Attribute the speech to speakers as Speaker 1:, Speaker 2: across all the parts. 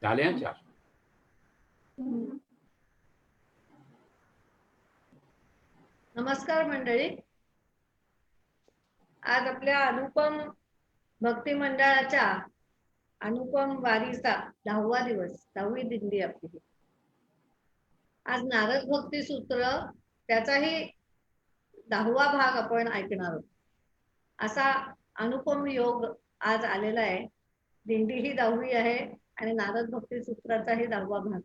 Speaker 1: झाले ना 4.
Speaker 2: नमस्कार मंडळी. आज आपल्या अनुपम भक्ती मंडळाच्या अनुपम वारीचा 10वा दिवस, 10वी दिंडी आपली. आज नारद भक्ती सूत्र त्याचाही 10वा भाग आपण ऐकणार आहोत. असा अनुपम योग आज आलेला आहे. दिंडी ही 10वी आहे आणि नारद भक्ती सूत्राचाही 10वा भाग.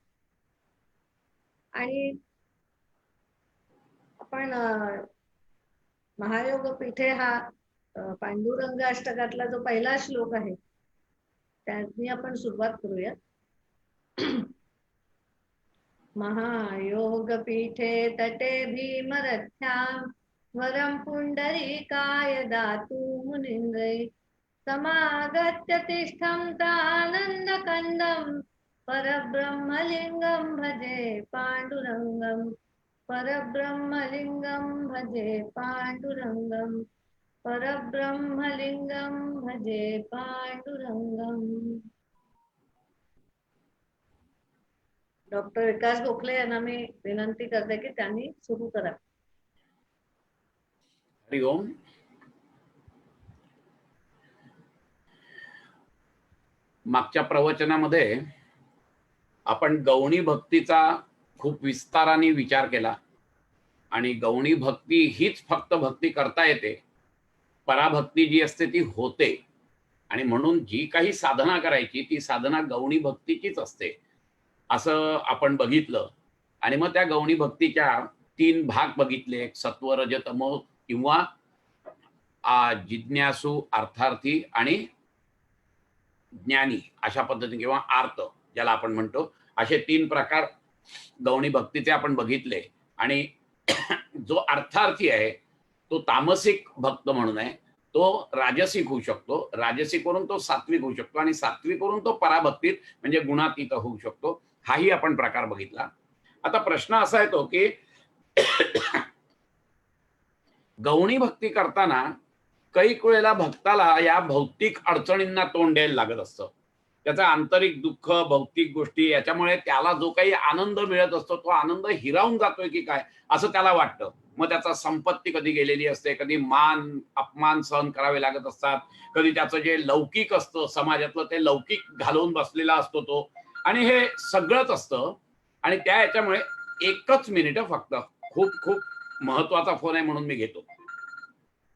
Speaker 2: आणि आपण महायोग पीठे हा पांडुरंग अष्टकातला जो पहिला श्लोक आहे त्यानी आपण सुरुवात करूया. महायोग पीठे तटे भीमरथ्यां वरं पुंडरीकाय दातु मुनीन्द्रै समागत्य तिष्ठं तानन्दकन्दं परब्रह्मलिङ्गं भजे पाण्डुरङ्गं परब्रह्मलिङ्गं भजे पाण्डुरङ्गं परब्रह्मलिङ्गं भजे पाण्डुरङ्गम्. डॉक्टर विकास गोखले यांना मी विनंती करते की त्यांनी सुरू करा.
Speaker 1: हरि ओम. मागच्या प्रवचनामध्ये आपण गौणी भक्तीचा खूप विस्ताराने विचार केला आणि गौणी भक्ती हीच फक्त भक्ती करता येते, पराभक्ती जी असते ती होते आणि म्हणून जी काही साधना करायची ती साधना गौणी भक्तीचीच असते असं आपण बघितलं. आणि मग त्या गौणी भक्तीच्या 3 भाग बघितले, सत्व रज तमो किंवा जिज्ञासू, अर्थार्थी आणि ज्ञानी अशा पद्धतीने, किंवा आर्त ज्याला आपण म्हणतो, असे 3 प्रकार गौणी भक्तीचे आपण बघितले. आणि जो अर्थार्थी आहे तो तामसिक भक्त म्हणून आहे, तो राजसिक होऊ शकतो, राजसिकवरून तो सात्विक होऊ शकतो आणि सात्विकवरून तो पराभक्तीत म्हणजे गुणातीत होऊ शकतो. हाही आपण प्रकार बघितला. आता प्रश्न असा येतो की गौणी भक्ती करताना कैक वेळेला भक्ताला या भौतिक अडचणींना तोंड द्यायला लागत असतं. त्याचा आंतरिक दुःख, भौतिक गोष्टी याच्यामुळे त्याला जो काही आनंद मिळत असतो तो आनंद हिरावून जातोय की काय असं त्याला वाटतं. मग त्याचा संपत्ती कधी गेलेली असते, कधी मान अपमान सहन करावे लागत असतात, कधी त्याचं जे लौकिक असतं समाजातलं ते लौकिक घालवून बसलेला असतो तो, आणि हे सगळंच असतं. आणि त्या याच्यामुळे एकच मिनिट फक्त, खूप खूप महत्वाचा फोन आहे म्हणून मी घेतो.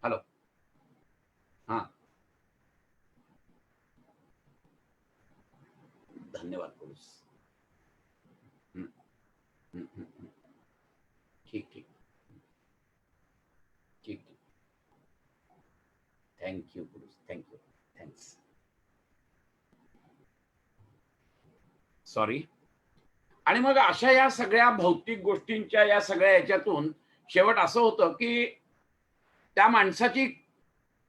Speaker 1: हॅलो. हा, धन्यवाद पुरुष. ठीक ठीक ठीक ठीक. थँक्यू पुरुष, थँक्यू, थँक्स. सॉरी. आणि मग अशा या सगळ्या भौतिक गोष्टींच्या या सगळ्या याच्यातून शेवट असं होतं की त्या माणसाची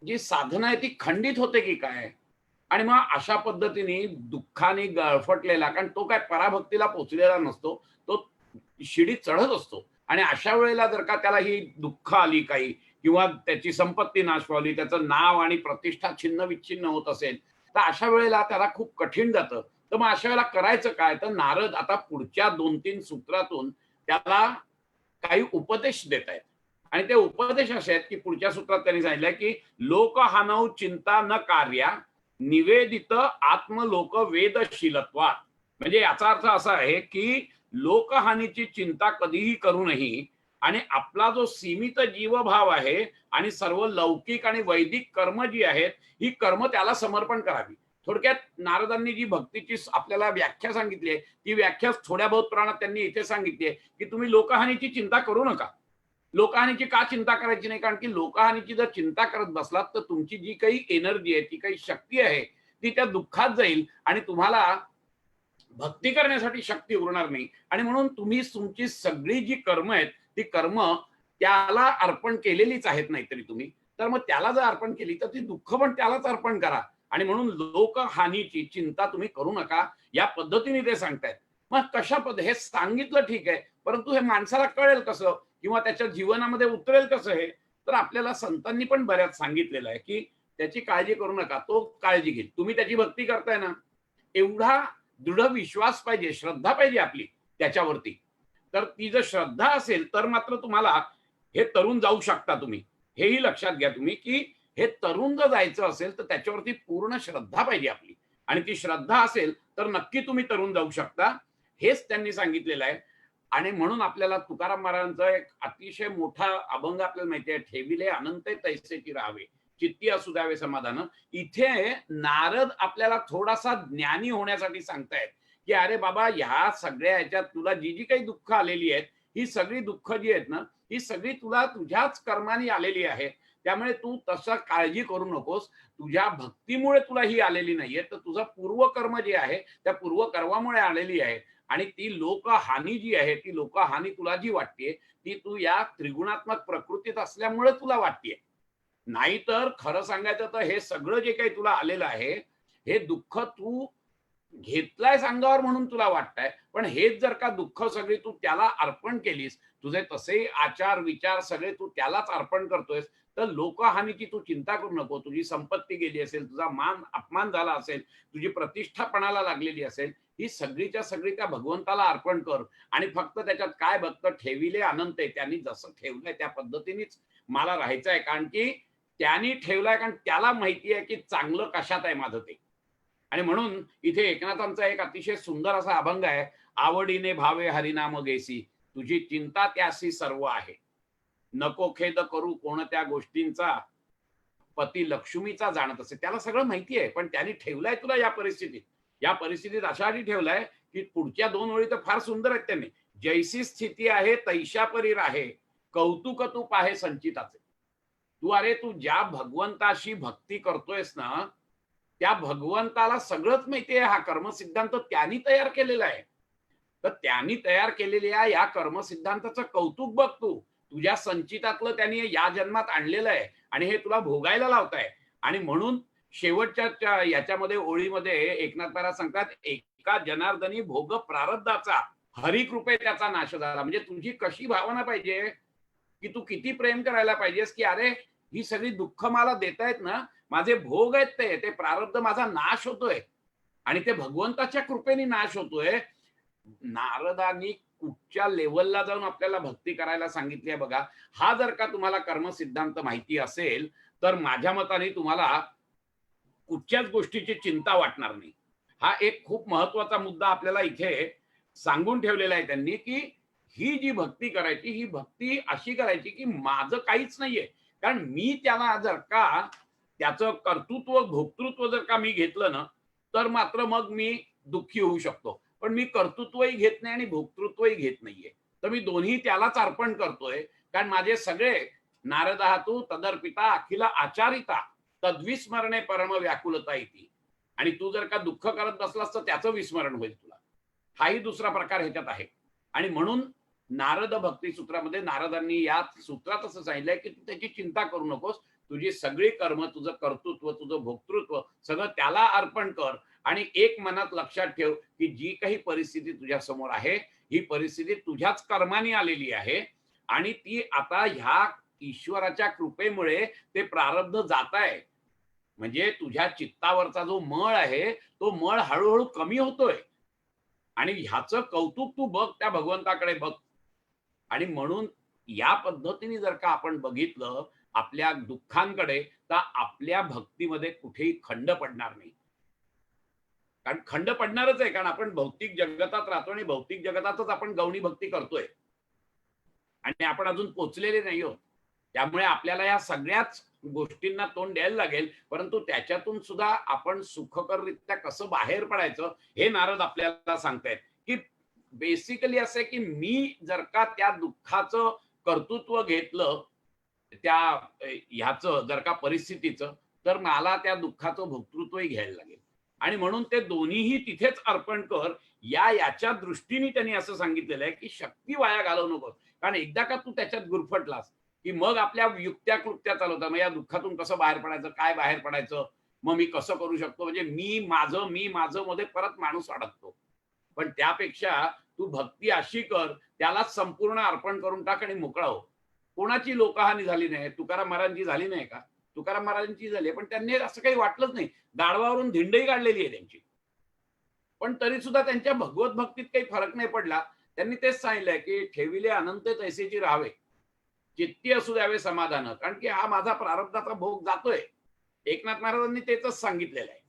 Speaker 1: जी साधना आहे ती खंडित होते की काय. आणि मग अशा पद्धतीने दुःखाने गळफटलेला, कारण तो काय पराभक्तीला पोचलेला नसतो, तो शिडी चढत असतो. आणि अशा वेळेला जर का त्याला ही दुःख आली काही, किंवा त्याची संपत्ती नाश पावली, त्याचं नाव आणि प्रतिष्ठा छिन्न विच्छिन्न होत असेल, तर अशा वेळेला त्याला खूप कठीण जातं. तर मग अशा वेळेला करायचं काय. तर नारद आता पुढच्या 2-3 सूत्रातून त्याला काही उपदेश देत आहेत. आणि ते उपदेश असे आहेत की पुढच्या सूत्रात त्यांनी सांगितलंय की लोकहानौ चिंता न कार्या निवेदित आत्मलोक वेदशीलत्वात. म्हणजे याचा अर्थ असा आहे की लोकहानीची चिंता कधीही करू नये आणि आपला जो सीमित जीवभाव आहे आणि सर्व लौकिक आणि वैदिक कर्म जी आहेत ही कर्म त्याला समर्पण करावी. थोडक्यात नारदांनी जी भक्तीची आपल्याला व्याख्या सांगितली आहे ती व्याख्या थोड्या बहुत प्रमाणात त्यांनी इथे सांगितली आहे की तुम्ही लोकहानीची चिंता करू नका. लोकहानीची का चिंता करायची नाही, कारण की लोकहानीची जर चिंता करत बसलात तर तुमची जी काही एनर्जी आहे, ती काही शक्ती आहे, ती त्या दुःखात जाईल आणि तुम्हाला भक्ती करण्यासाठी शक्ती उरणार नाही. आणि म्हणून तुम्ही तुमची सगळी जी कर्म आहेत ती कर्म त्याला अर्पण केलेलीच आहेत नाहीतरी तुम्ही. तर मग त्याला जर अर्पण केली तर ती दुःख पण त्यालाच अर्पण करा. आणि म्हणून लोकहानीची चिंता तुम्ही करू नका, या पद्धतीने ते सांगतायत. मग कशा पद्धती हे सांगितलं ठीक आहे, परंतु हे माणसाला कळेल कसं किंवा त्याच्या जीवनामध्ये उतरेल कसं हे. तर आपल्याला संतांनी पण बऱ्याच सांगितलेलं आहे की त्याची काळजी करू नका, तो काळजी घेईल. तुम्ही त्याची भक्ती करताय ना, एवढा दृढ विश्वास पाहिजे, श्रद्धा पाहिजे आपली त्याच्यावरती. तर ती जर श्रद्धा असेल तर मात्र तुम्हाला हे तरुण जाऊ शकता तुम्ही. हेही लक्षात घ्या तुम्ही, की हे तरुण जर जायचं असेल तर त्याच्यावरती पूर्ण श्रद्धा पाहिजे आपली. आणि ती श्रद्धा असेल तर नक्की तुम्ही तरुण जाऊ शकता. हेच त्यांनी सांगितलेलं आहे. आणि म्हणून आपल्याला तुकाराम महाराजांचा एक अतिशय मोठा अभंग आपल्याला माहिती आहे, ठेविले अनंत तैसेची राहावे, चित्ती असू द्यावे समाधान. इथे नारद आपल्याला थोडासा ज्ञानी होण्यासाठी सांगतायत, की अरे बाबा ह्या सगळ्या ह्याच्यात तुला जी जी काही दुःख आलेली आहेत, ही सगळी दुःख जी आहेत ना, ही सगळी तुला तुझ्याच कर्माने आलेली आहेत. त्यामुळे तू तसं काळजी करू नकोस. तुझ्या भक्तीमुळे तुला ही आलेली नाहीये, तर तुझं पूर्वकर्म जे आहे त्या पूर्वकर्मामुळे आलेली आहे. आणि ती लोकहानी जी आहे, ती लोकहानी तुला जी वाटते, ती तू या त्रिगुणात्मक प्रकृतीत असल्यामुळे तुला वाटते. नाहीतर खरं सांगायचं तर हे सगळं जे काही तुला आलेलं आहे, हे दुःख तू घेतलायस अंगावर म्हणून तुला वाटतंय. पण हेच जर का दुःख सगळी तू त्याला अर्पण केलीस, तुझे तसे आचार विचार सगळे तू त्यालाच अर्पण करतोयस, तर लोकहानीची तू चिंता करू नको. तुझी संपत्ती गेली असेल, तुझा मान अपमान झाला असेल, तुझी प्रतिष्ठा पणाला लागलेली असेल, ही सगळीच्या सगळी त्या भगवंताला अर्पण कर. आणि फक्त त्याच्यात काय भक्त ठेविले अनंत आहे, त्यांनी जसं ठेवलंय त्या पद्धतीनेच मला राहायचं आहे. कारण की त्यांनी ठेवलंय, कारण त्याला माहिती आहे की चांगलं कशात आहे माझं ते. आणि म्हणून इथे एकनाथांचा एक अतिशय सुंदर असा अभंग आहे, आवडीने भावे हरिनाम गेसी, तुझी चिंता त्यासी सर्व आहे. नको खेद करू कोणत्या गोष्टींचा, पती लक्ष्मीचा जाणत असे. त्याला सगळं माहिती आहे, पण त्यांनी ठेवलंय तुला या परिस्थितीत. या परिस्थितीत अशासाठी ठेवलाय, की पुढच्या 2 ओळी तर फार सुंदर आहेत त्यांनी. जैसी स्थिती आहे तैशा परी राहे, कौतुक तू पाहे संचिताचे. तू ज्या भगवंताशी भक्ती करतोयस ना, त्या भगवंताला सगळंच माहिती आहे. हा कर्मसिद्धांत त्यांनी तयार केलेला आहे. तर त्यांनी तयार केलेल्या या कर्मसिद्धांताचं कौतुक बघ तू. तुझ्या संचितातलं त्यांनी या जन्मात आणलेलं आहे आणि हे तुला भोगायला लावताय. आणि म्हणून शेवटच्या याच्यामध्ये ओळीमध्ये एकनाथ महाराज सांगतात, एका जनार्दनी भोग प्रारब्धाचा, हरिकृपे त्याचा नाश झाला. म्हणजे तुझी कशी भावना पाहिजे, की तू किती प्रेम करायला पाहिजेस, की अरे ही सगळी दुःख मला देतायत ना, माझे भोग आहेत ते प्रारब्ध माझा नाश होतोय आणि ते भगवंताच्या कृपेने नाश होतोय. नारदांनी कुठच्या लेवलला जाऊन आपल्याला भक्ती करायला सांगितली आहे बघा. हा जर का तुम्हाला कर्मसिद्धांत माहिती असेल, तर माझ्या मताने तुम्हाला कुठच्याच गोष्टीची चिंता वाटणार नाही. हा एक खूप महत्वाचा मुद्दा आपल्याला इथे सांगून ठेवलेला आहे त्यांनी, की ही जी भक्ती करायची, ही भक्ती अशी करायची, की माझं काहीच नाहीये. कारण मी त्याला जर का त्याचं कर्तृत्व, भोक्तृत्व जर का मी घेतलं ना, तर मात्र मग मी दुःखी होऊ शकतो. पण मी कर्तृत्वही घेत नाही आणि भोक्तृत्वही घेत नाहीये. तर मी दोन्ही त्यालाच अर्पण करतोय. कारण माझे सगळे नारदा तू तदर्पिता अखिल आचारिता, तद्विस्मरणे परम व्याकुलता येते. आणि तू जर का दुःख करत बसलास तर त्याचं विस्मरण होईल तुला. हाही दुसरा प्रकार ह्याच्यात आहे. आणि म्हणून नारद भक्ती सूत्रामध्ये नारदांनी या सूत्रात असं सांगितलंय, की तू त्याची चिंता करू नकोस. तुझी सगळी कर्म, तुझं कर्तृत्व, तुझं भोक्तृत्व सगळं त्याला अर्पण कर. आणि एक मनात लक्षात ठेव, की जी काही परिस्थिती तुझ्या समोर आहे, ही परिस्थिती तुझ्याच कर्माने आलेली आहे. आणि ती आता ह्या ईश्वराच्या कृपेमुळे ते प्रारब्ध जात आहे. म्हणजे तुझ्या चित्तावरचा जो मळ आहे, तो मळ हळूहळू कमी होतोय. आणि ह्याचं कौतुक तू बघ, त्या भगवंताकडे बघ. आणि म्हणून या पद्धतीने जर का आपण बघितलं आपल्या दुःखांकडे, तर आपल्या भक्तीमध्ये कुठेही खंड पडणार नाही. कारण खंड पडणारच आहे, कारण आपण भौतिक जगतात राहतो आणि भौतिक जगतातच आपण गौणी भक्ती करतोय आणि आपण अजून पोचलेले नाही आहोत. त्यामुळे आपल्याला या सगळ्याच गोष्टींना तोंड द्यायला लागेल. परंतु त्याच्यातून सुद्धा आपण सुखकररित्या कसं बाहेर पडायचं, हे नारद आपल्याला सांगतायत. की बेसिकली असं आहे, की मी जर का त्या दुःखाचं कर्तृत्व घेतलं, त्या ह्याचं जर का परिस्थितीचं, तर मला त्या दुःखाचं भोक्तृत्वही घ्यायला लागेल. आणि म्हणून ते दोन्हीही तिथेच अर्पण कर. याच्या दृष्टीने त्यांनी असं सांगितलेलं आहे, की शक्ती वाया घालवू नकोस. कारण एकदा का तू त्याच्यात गुरफटलास, की मग आपल्या युक्त्या कृत्या चालवतात. मग या दुःखातून कसं बाहेर पडायचं, काय बाहेर पडायचं, मग मी कसं करू शकतो, म्हणजे मी माझं मध्ये परत माणूस अडकतो. पण त्यापेक्षा तू भक्ती अशी कर, त्यालाच संपूर्ण अर्पण करून टाक आणि मोकळा हो. कोणाची लोकहानी झाली नाही. तुकाराम महाराजांची झाली नाही का? तुकाराम महाराजांची झाली, पण त्यांनी असं काही वाटलंच नाही. गाढवावरून धिंडही काढलेली आहे त्यांची. पण तरी सुद्धा त्यांच्या भगवत भक्तीत काही फरक नाही पडला. त्यांनी तेच सांगितलंय की ठेविले अनंत तैसेची राहावे, चित्ती असू द्यावे समाधान, कारण की हा माझा प्रारब्धाचा भोग जातोय. एकनाथ महाराजांनी तेच सांगितलेलं आहे.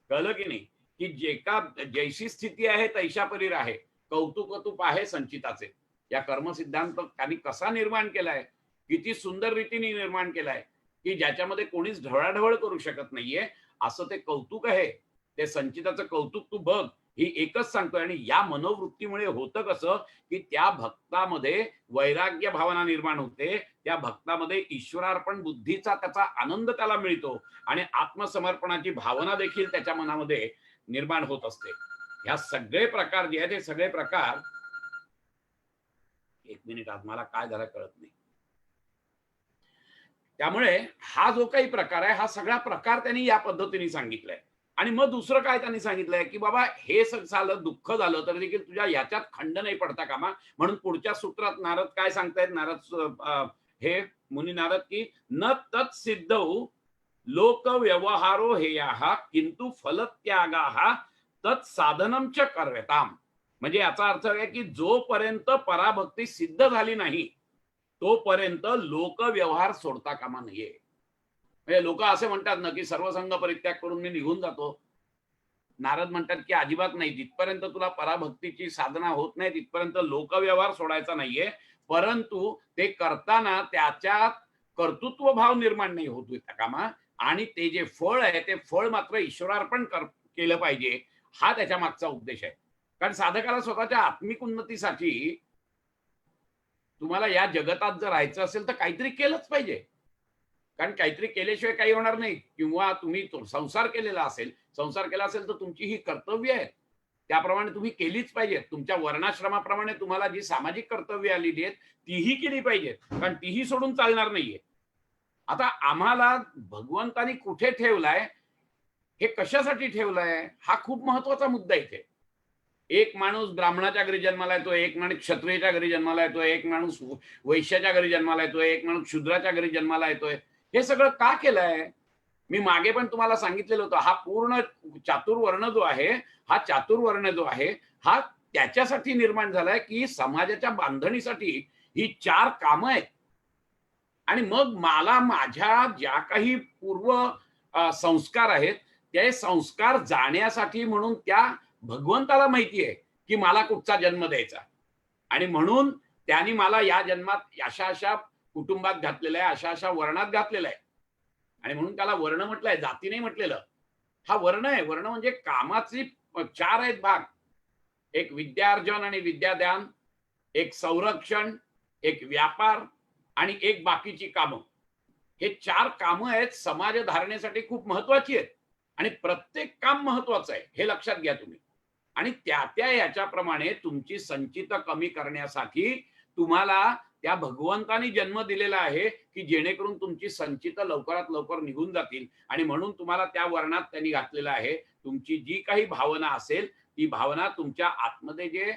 Speaker 1: कळलं की नाही, की जे का जैशी स्थिती आहे तैशा परी राहे, कौतुक तूप आहे संचिताचे. या कर्मसिद्धांत त्यांनी कसा निर्माण केलाय, किती सुंदर रीतीने निर्माण केलाय, की ज्याच्यामध्ये कोणीच ढवळाढवळ करू शकत नाहीये, असं ते कौतुक आहे. ते संचिताचं कौतुक तू बघ, ही एकच सांगतोय. आणि या मनोवृत्तीमुळे होतं कसं, की त्या भक्तामध्ये वैराग्य भावना निर्माण होते. त्या भक्तामध्ये ईश्वरार्पण बुद्धीचा त्याचा आनंद त्याला मिळतो आणि आत्मसमर्पणाची भावना देखील त्याच्या मनामध्ये निर्माण होत असते. ह्या सगळे प्रकार जे आहेत, हे सगळे प्रकार, एक मिनिट, आज मला काय झालं कळत नाही. त्यामुळे हा जो काही प्रकार आहे, हा सगळा प्रकार त्यांनी या पद्धतीने सांगितलाय. आणि मग दुसरं काय त्यांनी सांगितलंय, की बाबा हे झालं, दुःख झालं, तर देखील तुझ्या याच्यात खंड नाही पडता कामा. म्हणून पुढच्या सूत्रात नारद काय सांगतायत, हे मुनी नारद, की न तत्सिद्धौ लोक व्यवहारो हेयाः किंतु फलत्यागाः तत्साधनम च कर्व्यताम. म्हणजे याचा अर्थ आहे की जोपर्यंत पराभक्ती सिद्ध झाली नाही, तोपर्यंत लोक व्यवहार सोडता कामा नये. म्हणजे लोक असे म्हणतात ना, की सर्वसंग परित्याग करून मी निघून जातो. नारद म्हणतात की अजिबात नाही. जिथपर्यंत तुला पराभक्तीची साधना होत नाही, तिथपर्यंत लोकव्यवहार सोडायचा नाहीये. परंतु ते करताना त्याच्यात कर्तृत्व भाव निर्माण नाही होत कामा. आणि ते जे फळ आहे, ते फळ मात्र ईश्वरार्पण केलं पाहिजे. हा त्याच्या मागचा उद्देश आहे. कारण साधकाला स्वतःच्या आत्मिक उन्नतीसाठी तुम्हाला या जगतात जर राहायचं असेल तर काहीतरी केलंच पाहिजे. कारण काहीतरी केल्याशिवाय काही होणार नाही. किंवा तुम्ही संसार केलेला असेल, संसार केला असेल तर तुमची ही कर्तव्य आहेत, त्याप्रमाणे तुम्ही केलीच पाहिजेत. तुमच्या वर्णाश्रमाप्रमाणे तुम्हाला जी सामाजिक कर्तव्य आलेली आहेत तीही केली पाहिजेत, कारण तीही सोडून चालणार नाहीये. आता आम्हाला भगवंतानी कुठे ठेवलाय, हे कशासाठी ठेवलंय, हा खूप महत्वाचा मुद्दा इथे. एक माणूस ब्राह्मणाच्या घरी जन्माला येतोय, एक माणूस क्षत्रियाच्या घरी जन्माला येतोय, एक माणूस वैश्याच्या घरी जन्माला येतोय, एक माणूस शूद्राच्या घरी जन्माला येतोय. हे सगळं का केलंय? मी मागे पण तुम्हाला सांगितलेलं होतं, हा पूर्ण चातुर्वर्ण जो आहे, हा चातुर्वर्ण जो आहे, हा त्याच्यासाठी निर्माण झालाय की समाजाच्या बांधणीसाठी ही 4 कामं आहेत. आणि मग मला माझ्या ज्या काही पूर्व संस्कार आहेत, ते संस्कार जाण्यासाठी म्हणून त्या भगवंताला माहिती आहे की मला कुठचा जन्म द्यायचा. आणि म्हणून त्यांनी मला या जन्मात अशा अशा कुटुंबात घातलेलं आहे, अशा अशा वर्णात घातलेलं आहे. आणि म्हणून त्याला वर्ण म्हटलंय, जाती नाही म्हटलेलं. हा वर्ण आहे. वर्ण म्हणजे कामाची 4 आहेत भाग. एक विद्यार्जन आणि विद्यादान, एक संरक्षण, एक व्यापार आणि एक बाकीची कामं. हे 4 कामं आहेत, समाज धारणेसाठी खूप महत्वाची आहेत. आणि प्रत्येक काम महत्वाचं आहे, हे लक्षात घ्या तुम्ही. आणि त्या याच्याप्रमाणे तुमची संचित कमी करण्यासाठी तुम्हाला त्या भगवंतानी जन्म दिलेला आहे, की जेणेकरून तुमची संचित लवकरात लवकर निघून जातील. आणि म्हणून तुम्हाला त्या वर्णात त्यांनी घातलेलं आहे. तुमची जी काही भावना असेल, ती भावना तुमच्या आतमध्ये जे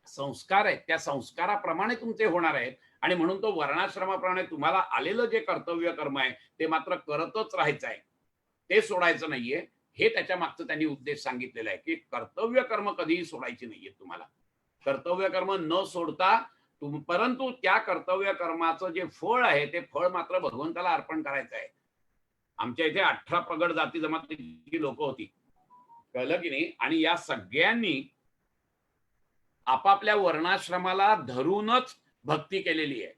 Speaker 1: संस्कार आहेत, त्या संस्काराप्रमाणे तुमचे होणार आहेत. आणि म्हणून तो वर्णाश्रमाप्रमाणे तुम्हाला आलेलं जे कर्तव्य कर्म आहे, ते मात्र करतच राहायचं आहे, ते सोडायचं नाहीये. हे त्याच्या मागचं त्यांनी उद्देश सांगितलेला आहे, की कर्तव्य कर्म कधीही सोडायची नाहीये तुम्हाला. कर्तव्य कर्म न सोडता परंतु त्या कर्तव्य कर्माचं जे फळ आहे, ते फळ मात्र भगवंताला अर्पण करायचं आहे. आमच्या इथे 18 प्रगड जाती जमातीची लोक होती. कळलं की नाही? आणि या सगळ्यांनी आपापल्या वर्णाश्रमाला धरूनच भक्ती केलेली आहे.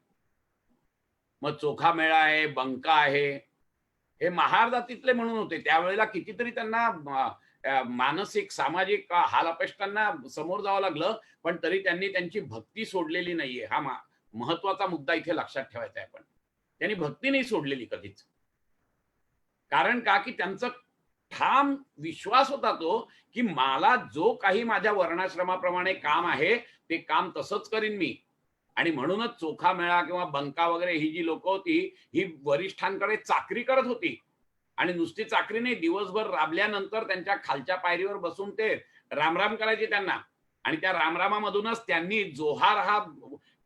Speaker 1: मग चोखा मेळा आहे, बंका आहे, हे महार जातीतले म्हणून होते. त्यावेळेला कितीतरी त्यांना मानसिक सामाजिक हालापेष्टांना समोर जावं लागलं, पण तरी त्यांनी त्यांची भक्ती सोडलेली नाहीये. हा महत्वाचा मुद्दा इथे लक्षात ठेवायचा आहे. पण त्यांनी भक्ती नाही सोडलेली कधीच. कारण का, की त्यांचं ठाम विश्वास होता तो, की मला जो काही माझ्या वर्णाश्रमाप्रमाणे काम आहे, ते काम तसंच करीन मी. आणि म्हणूनच चोखा मेळा किंवा बंका वगैरे ही जी लोक होती, ही वरिष्ठांकडे चाकरी करत होती. आणि नुसती चाकरी नाही, दिवसभर राबल्यानंतर त्यांच्या खालच्या पायरीवर बसून ते रामराम करायचे त्यांना. आणि त्या रामरामामधूनच त्यांनी जोहार हा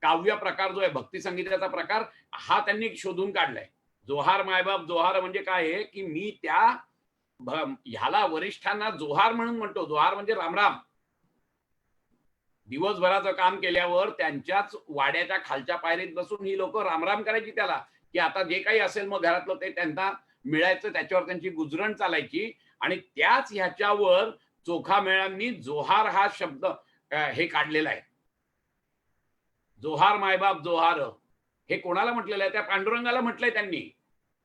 Speaker 1: काव्य प्रकार जो आहे, भक्ती संगीताचा प्रकार, हा त्यांनी शोधून काढलाय. जोहार मायबाप जोहार म्हणजे काय आहे, की मी त्या ह्याला वरिष्ठांना जोहार म्हणून म्हणतो. जोहार म्हणजे रामराम. दिवसभराचं काम केल्यावर त्यांच्याच वाड्याच्या खालच्या पायरीत बसून ही लोक रामराम करायची त्याला, की आता जे काही असेल मग घरातलं ते त्यांना मिळायचं, त्याच्यावर त्यांची गुजरण चालायची. आणि त्याच ह्याच्यावर चोखामेळांनी जोहार हा शब्द हे काढलेला आहे. जोहार मायबाप जोहार, हे कोणाला म्हटलेलं आहे? त्या पांडुरंगाला म्हटलंय त्यांनी,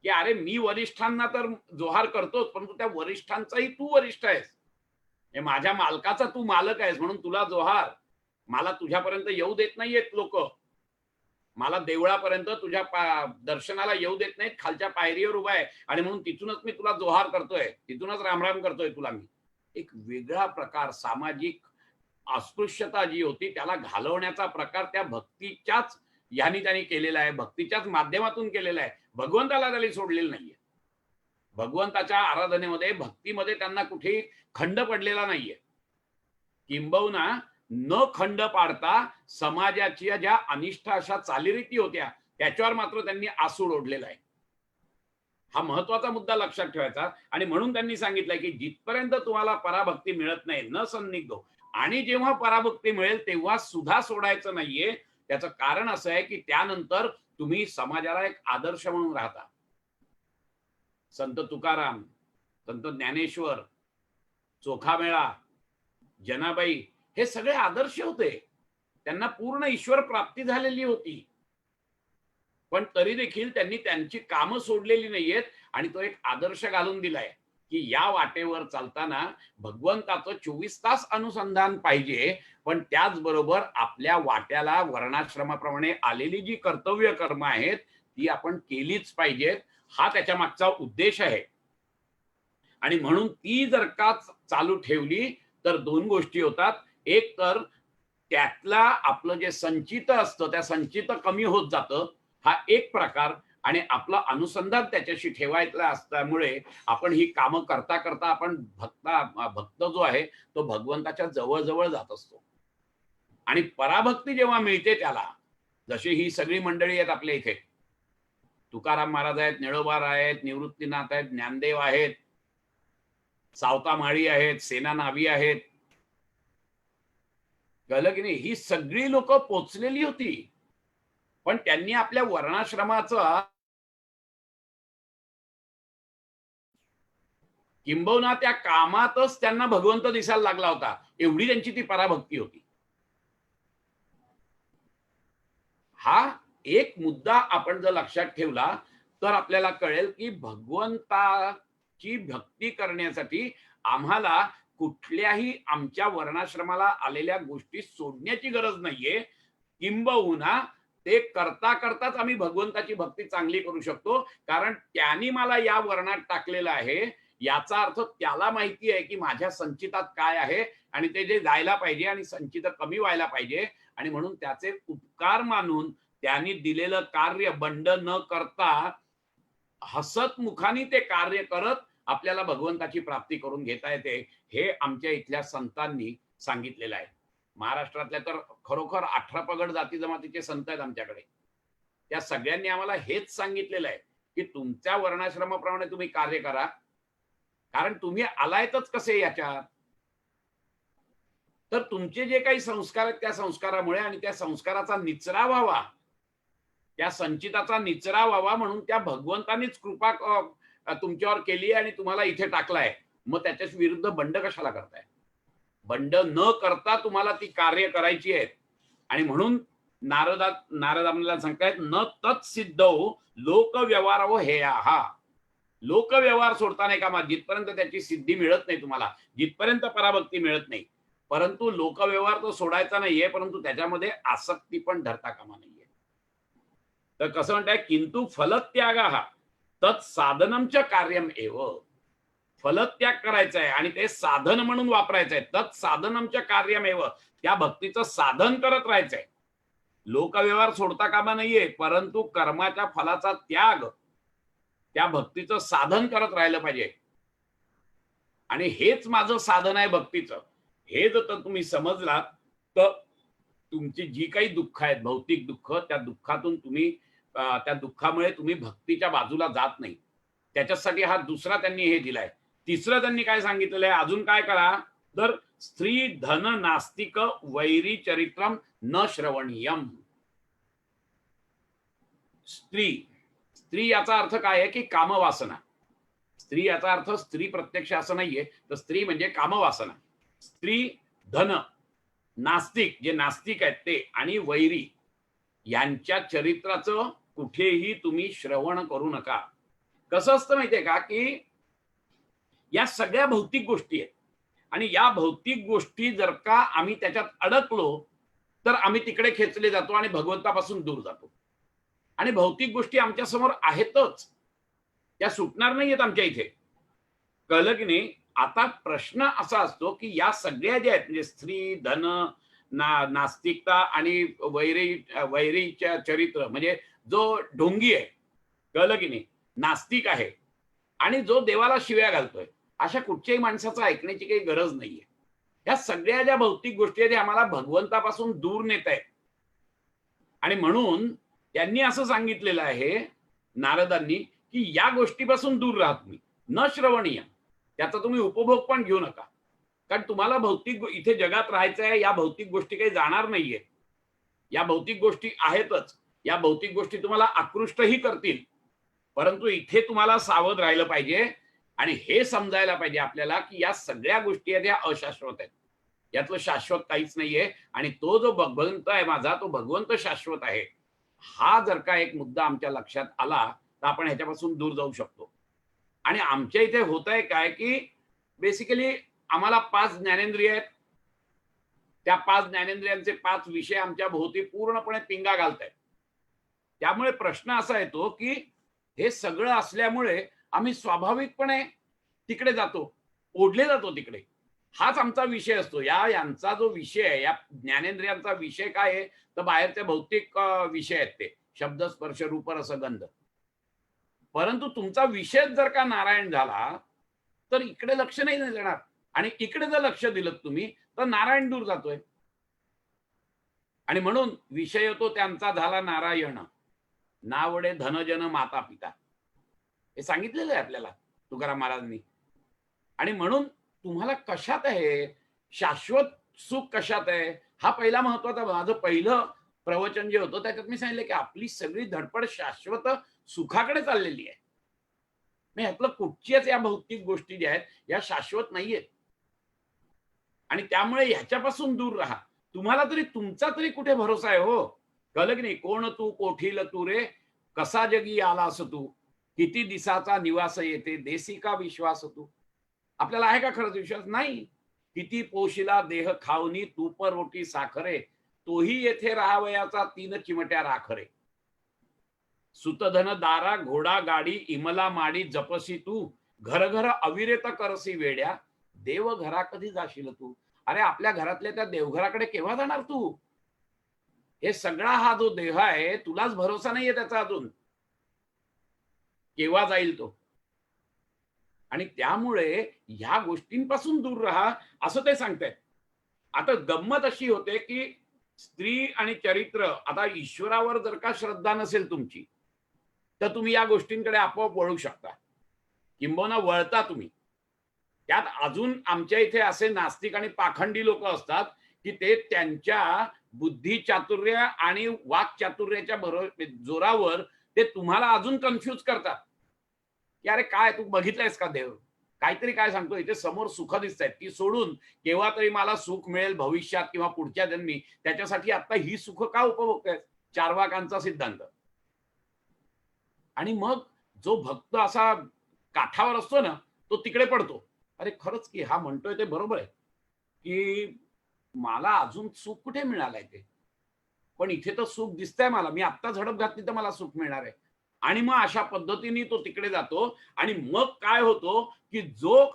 Speaker 1: की अरे मी वरिष्ठांना तर जोहार करतोच, परंतु त्या वरिष्ठांचाही तू वरिष्ठ आहेस, हे माझ्या मालकाचा तू मालक आहेस, म्हणून तुला जोहार. मला तुझ्यापर्यंत येऊ देत नाहीयेत लोक, मला देवळापर्यंत तुझ्या दर्शनाला येऊ देत नाहीत, खालच्या पायरीवर उभा आहे आणि म्हणून तिथूनच मी तुला जोहार करतोय, तिथूनच रामराम करतोय तुला मी. एक वेगळा प्रकार, सामाजिक अस्पृश्यता जी होती त्याला घालवण्याचा प्रकार त्या भक्तीच्याच यांनी त्यांनी केलेला आहे, भक्तीच्याच माध्यमातून केलेला आहे. भगवंताला त्यांनी सोडलेलं नाहीये. भगवंताच्या आराधनेमध्ये, भक्तीमध्ये त्यांना कुठेही खंड पडलेला नाहीये. किंबहुना न खंड पाडता समाजाच्या ज्या अनिष्ट अशा चालीरीती होत्या त्याच्यावर मात्र त्यांनी आसूड ओढलेला आहे. हा महत्वाचा मुद्दा लक्षात ठेवायचा. आणि म्हणून त्यांनी सांगितलंय की जिथपर्यंत तुम्हाला पराभक्ती मिळत नाही न संदिग्ध, आणि जेव्हा पराभक्ती मिळेल तेव्हा सुद्धा सोडायचं नाहीये. त्याचं कारण असं आहे की त्यानंतर तुम्ही समाजाला एक आदर्श म्हणून राहता. संत तुकाराम, संत ज्ञानेश्वर, चोखामेळा, जनाबाई हे सगळे आदर्श होते. त्यांना पूर्ण ईश्वर प्राप्ती झालेली होती, पण तरी देखील त्यांनी त्यांची कामं सोडलेली नाहीयेत. आणि तो एक आदर्श घालून दिलाय की या वाटेवर चालताना भगवंताचं 24 तास अनुसंधान पाहिजे, पण त्याचबरोबर आपल्या वाट्याला वर्णाश्रमाप्रमाणे आलेली जी कर्तव्य कर्म आहेत ती आपण केलीच पाहिजेत. हा त्याच्या मागचा उद्देश आहे. आणि म्हणून ती जर का चालू ठेवली तर दोन गोष्टी होतात. एक तर त्यातला आपलं जे संचित असतं त्या संचित कमी होत जातं, हा एक प्रकार. आणि आपलं अनुसंधान त्याच्याशी ठेवायचं असल्यामुळे आपण ही कामं करता करता आपण भक्त जो आहे तो भगवंताच्या जवळ जवळ जात असतो. आणि पराभक्ती जेव्हा मिळते त्याला, जशी ही सगळी मंडळी आहेत आपल्या इथे, तुकाराम महाराज आहेत, निळोबार आहेत, निवृत्तीनाथ आहेत, ज्ञानदेव आहेत, सावता माळी आहेत, सेना नावी आहेत, कळलं की नाही? ही सगळी लोक पोचलेली होती, पण त्यांनी आपल्या वर्णाश्रमाचा किंबहुना त्या कामातच त्यांना भगवंत दिसायला लागला होता, एवढी त्यांची ती पराभक्ती होती. हा एक मुद्दा आपण जर लक्षात ठेवला तर आपल्याला कळेल की भगवंताची भक्ती करण्यासाठी आम्हाला कुठल्याही आमच्या वर्णाश्रमाला आलेल्या गोष्टी सोडण्याची गरज नाहीये. किंबहुना ते करता करताच आम्ही भगवंताची भक्ती चांगली करू शकतो, कारण त्यांनी मला या वर्णात टाकलेलं आहे. याचा अर्थ त्याला माहिती आहे की माझ्या संचितात काय आहे आणि ते जे जायला पाहिजे आणि संचित कमी व्हायला पाहिजे. आणि म्हणून त्याचे उपकार मानून त्यांनी दिलेलं कार्य बंड न करता हसत मुखाने ते कार्य करत आपल्याला भगवंताची प्राप्ती करून घेता येते, हे आमच्या इथल्या संतांनी सांगितलेलं आहे. महाराष्ट्रातल्या तर खरोखर 18 पगड जाती जमातीचे संत आहेत आमच्याकडे. त्या सगळ्यांनी आम्हाला हेच सांगितलेलं आहे की तुमच्या वर्णाश्रमाप्रमाणे तुम्ही कार्य करा, कारण तुम्ही आलायतच कसे याच्यात. तर तुमचे जे काही संस्कार आहेत त्या संस्कारामुळे आणि त्या संस्काराचा निचरा व्हावा, त्या संचिताचा निचरा व्हावा म्हणून त्या भगवंतानीच कृपा तुमच्यावर केली आणि तुम्हाला इथे टाकलाय. मग त्याच्या विरुद्ध बंड कशाला करताय? बंड न करता तुम्हाला ती कार्य करायची आहेत. आणि म्हणून नारद आपल्याला सांगतायत न तत्सिद्ध लोकव्यवहार व हे हा. लोकव्यवहार सोडता नाही कामा, जिथपर्यंत त्याची सिद्धी मिळत नाही तुम्हाला, जिथपर्यंत पराभक्ती मिळत नाही. परंतु लोकव्यवहार तो सोडायचा नाहीये, परंतु त्याच्यामध्ये आसक्ती पण धरता कामा नाहीये. तर कसं म्हणताय, किंतु फलत्याग हा तत्साधनमच कार्यम एव. फलत्याग करायचा आहे आणि ते साधन म्हणून वापरायचं आहे. तत्साधनमच कार्यम एव, त्या भक्तीचं साधन करत राहायचंय. लोकव्यवहार सोडता कामा नाहीये, परंतु कर्माच्या फलाचा त्याग त्या भक्तीचं साधन करत राहिलं पाहिजे. आणि हेच माझं साधन आहे भक्तीचं. हे जर तुम्ही समजलात तर तुमची जी काही दुःख आहेत, भौतिक दुःख, त्या दुःखातून तुम्ही त्या दुःखामुळे तुम्ही भक्तीच्या बाजूला जात नाही. त्याच्यासाठी हा दुसरा त्यांनी हे दिलाय, तिसरं त्यांनी काय सांगितलेलं आहे, अजून काय करा, तर स्त्री धन नास्तिक वैरी चरित्रम न श्रवणीयम. स्त्री, स्त्री याचा अर्थ काय आहे की कामवासना. स्त्री याचा अर्थ स्त्री प्रत्यक्ष असं नाहीये, तर स्त्री म्हणजे कामवासना. स्त्री, धन, नास्तिक जे नास्तिक आहेत ते, आणि वैरी यांच्या चरित्राचं कुठेही तुम्ही श्रवण करू नका. कसं असतं माहितीये का, की या सगळ्या भौतिक गोष्टी आहेत, आणि या भौतिक गोष्टी जर का आम्ही त्याच्यात अडकलो तर आम्ही तिकडे खेचले जातो आणि भगवंतापासून दूर जातो. आणि भौतिक गोष्टी आमच्या समोर आहेतच, त्या सुटणार नाहीयेत आमच्या इथे. कळलं की नाही? आता प्रश्न असा असतो की या सगळ्या ज्या आहेत, म्हणजे स्त्री, धन, नास्तिकता आणि वैरीच्या चरित्र, म्हणजे जो ढोंगी आहे, कळलं की नाही, नास्तिक आहे आणि जो देवाला शिव्या घालतोय, अशा कुठच्याही माणसाचं ऐकण्याची काही गरज नाहीये. या सगळ्या ज्या भौतिक गोष्टी आहेत, आम्हाला भगवंतापासून दूर नेत आहेत. आणि म्हणून त्यांनी असं सांगितलेलं आहे नारदांनी, की या गोष्टीपासून दूर राहा तुम्ही, न श्रवणीय, त्याचा तुम्ही उपभोग पण घेऊ नका. कारण तुम्हाला भौतिक इथे जगात राहायचं आहे, या भौतिक गोष्टी काही जाणार नाहीये. या भौतिक गोष्टी आहेतच, या भौतिक गोष्टी तुम्हाला आकृष्टही करतील, परंतु इथे तुम्हाला सावध राहिलं पाहिजे आणि हे समजायला पाहिजे आपल्याला की या सगळ्या गोष्टी आहेत, या अशाश्वत आहेत, यातलं शाश्वत काहीच नाहीये. आणि तो जो भगवंत आहे माझा, तो भगवंत शाश्वत आहे. हा जर का एक मुद्दा आमच्या लक्षात आला तर आपण ह्याच्यापासून दूर जाऊ शकतो. आणि आमच्या इथे होत आहे काय, की बेसिकली आम्हाला 5 ज्ञानेंद्रिय आहेत, त्या 5 ज्ञानेंद्रियांचे 5 विषय आमच्या भोवती पूर्णपणे पिंगा घालतायत. त्यामुळे प्रश्न असा येतो की हे सगळं असल्यामुळे आम्ही स्वाभाविकपणे तिकडे जातो, ओढले जातो तिकडे. हाच आमचा विषय असतो. यांचा जो विषय आहे, या ज्ञानेंद्रियांचा विषय काय आहे, तर बाहेरचे भौतिक विषय आहेत, ते शब्द, स्पर्श, रूप, रस, गंध. परंतु तुमचा विषय जर का नारायण झाला तर इकडे लक्ष नाही देणार, आणि इकडे जर लक्ष दिलं तुम्ही तर नारायण दूर जातोय. आणि म्हणून विषय तो त्यांचा झाला नारायण, नावडे धनजन माता पिता, हे सांगितलेलं आहे आपल्याला तुकाराम महाराजांनी. आणि म्हणून तुम्हाला कशात आहे, शाश्वत सुख कशात आहे, हा पहिला महत्वाचा. माझं पहिलं प्रवचन जे होतं त्याच्यात मी सांगितलं की आपली सगळी धडपड शाश्वत सुखाकडे चाललेली आहे. मी ह्यातलं कुठच्याच या भौतिक गोष्टी ज्या आहेत या शाश्वत नाहीयेत. आणि त्यामुळे ह्याच्यापासून दूर राहा. तुम्हाला तरी तुमचा तरी कुठे भरोसा आहे हो? कळलं की नाही? कोण तू कोठील तू रे, कसा जगी आलास तू, किती दिसाचा निवास येते, देसी का विश्वास तू. आपल्याला आहे का खरंच विश्वास? नाही. किती पोशिला देह खावनी, तूप रोटी साखरे, तोही येथे राहावयाचा 3 चिमट्या राखरे. सुतधन दारा घोडा गाडी इमला माडी जपसी तू, घर घर अविरेत करसी वेड्या, देव घरा कधी जाशील तू. अरे आपल्या घरातल्या त्या देवघराकडे केव्हा जाणार तू? हे सगळा हा जो देह आहे, तुलाच भरोसा नाहीये त्याचा अजून, केव्हा जाईल तो. आणि त्यामुळे ह्या गोष्टींपासून दूर राहा असं ते सांगतायत. आता गंमत अशी होते की स्त्री आणि चरित्र, आता ईश्वरावर जर का श्रद्धा नसेल तुमची तर तुम्ही या गोष्टींकडे आपोआप वळू शकता, किंबहुना वळता तुम्ही. त्यात अजून आमच्या इथे असे नास्तिक आणि पाखंडी लोक असतात की ते त्यांच्या बुद्धी चातुर्य आणि वाक चातुर्याच्या जोरावर ते तुम्हाला अजून कन्फ्यूज करतात की अरे काय तू बघितलंयस का देव, काहीतरी काय सांगतो, इथे समोर सुख दिसतायत, ती सोडून केव्हा तरी मला सुख मिळेल भविष्यात किंवा पुढच्या जन्मी, त्याच्यासाठी आता ही सुख का उपभोगतायत. चार्वाकांचा सिद्धांत. आणि मग जो भक्त असा काठावर असतो ना, तो तिकडे पडतो. अरे खरंच की हा म्हणतोय ते बरोबर आहे की मला अजून सुख कुठे मिळालंय ते, पण इथे तर सुख दिसतंय मला, मी आत्ता झडप घातली तर मला सुख मिळणार आहे. आणि मग अशा पद्धतीने तो तिकडे जातो. आणि मग काय होतो की जो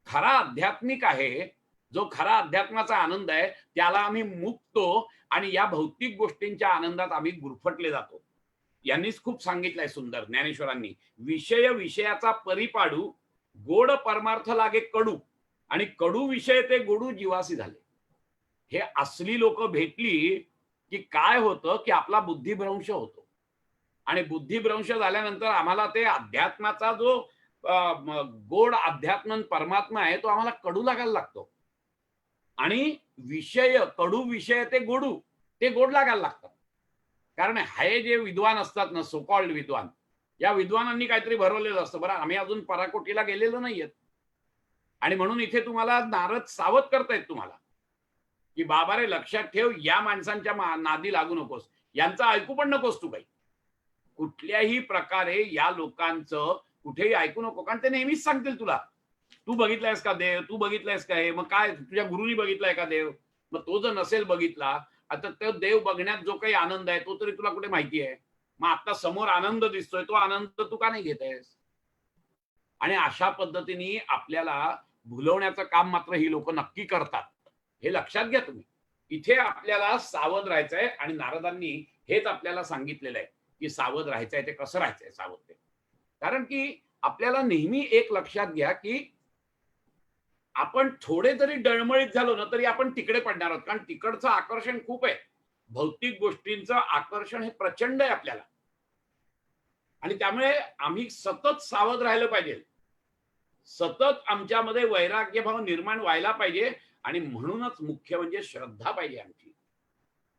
Speaker 1: खरा आध्यात्मिक आहे, जो खरा अध्यात्माचा आनंद आहे, त्याला आम्ही मुकतो आणि या भौतिक गोष्टींच्या आनंदात आम्ही गुरफटले जातो. यांनीच खूप सांगितलंय सुंदर ज्ञानेश्वरांनी, विषय विषयाचा परिपाडू, गोड परमार्थ लागे कडू, आणि कडू विषय ते गोडू जीवासी झाले. हे असली लोक भेटली की काय होतं की आपला बुद्धिभ्रंश होतो. आणि बुद्धिभ्रंश झाल्यानंतर आम्हाला ते अध्यात्माचा जो गोड अध्यात्म परमात्मा आहे तो आम्हाला कडू लागायला लागतो आणि विषय कडू विषय ते गोड लागायला लागतात. कारण हे जे विद्वान असतात ना, सो कॉल्ड विद्वान, या विद्वानांनी काहीतरी भरवलेलं असतं. बरं, आम्ही अजून पराकोटीला गेलेलो नाहीयेत आणि म्हणून इथे तुम्हाला नारद सावध करतायत तुम्हाला, की बाबा रे लक्षात ठेव, या माणसांच्या नादी लागू नकोस, यांचं ऐकू पण नकोस तू काही. कुठल्याही प्रकारे या लोकांचं कुठेही ऐकू नको, कारण ते नेहमीच सांगतील तुला, तू बघितलायस का देव, तू बघितलायस का हे, मग काय तुझ्या गुरुनी बघितलाय का देव, मग तो जर नसेल बघितला, आता तो देव बघण्यात जो काही आनंद आहे तो तरी तुला कुठे माहिती आहे. मग आता समोर आनंद दिसतोय, तो आनंद तू का नाही घेत आहेस? आणि अशा पद्धतीने आपल्याला भुलवण्याचं काम मात्र ही लोक नक्की करतात, हे लक्षात घ्या तुम्ही. इथे आपल्याला सावध राहायचंय आणि नारदांनी हेच आपल्याला सांगितलेलं आहे की सावध राहायचंय. ते कसं राहायचंय सावध ते, कारण की आपल्याला नेहमी एक लक्षात घ्या की आपण थोडे जरी डळमळीत झालो ना तरी आपण तिकडे पडणार आहोत, कारण तिकडचं आकर्षण खूप आहे. भौतिक गोष्टींचं आकर्षण हे प्रचंड आहे आपल्याला आणि त्यामुळे आम्ही सतत सावध राहिलं पाहिजे. सतत आमच्यामध्ये वैराग्यभाव निर्माण व्हायला पाहिजे आणि म्हणूनच मुख्य म्हणजे श्रद्धा पाहिजे आमची.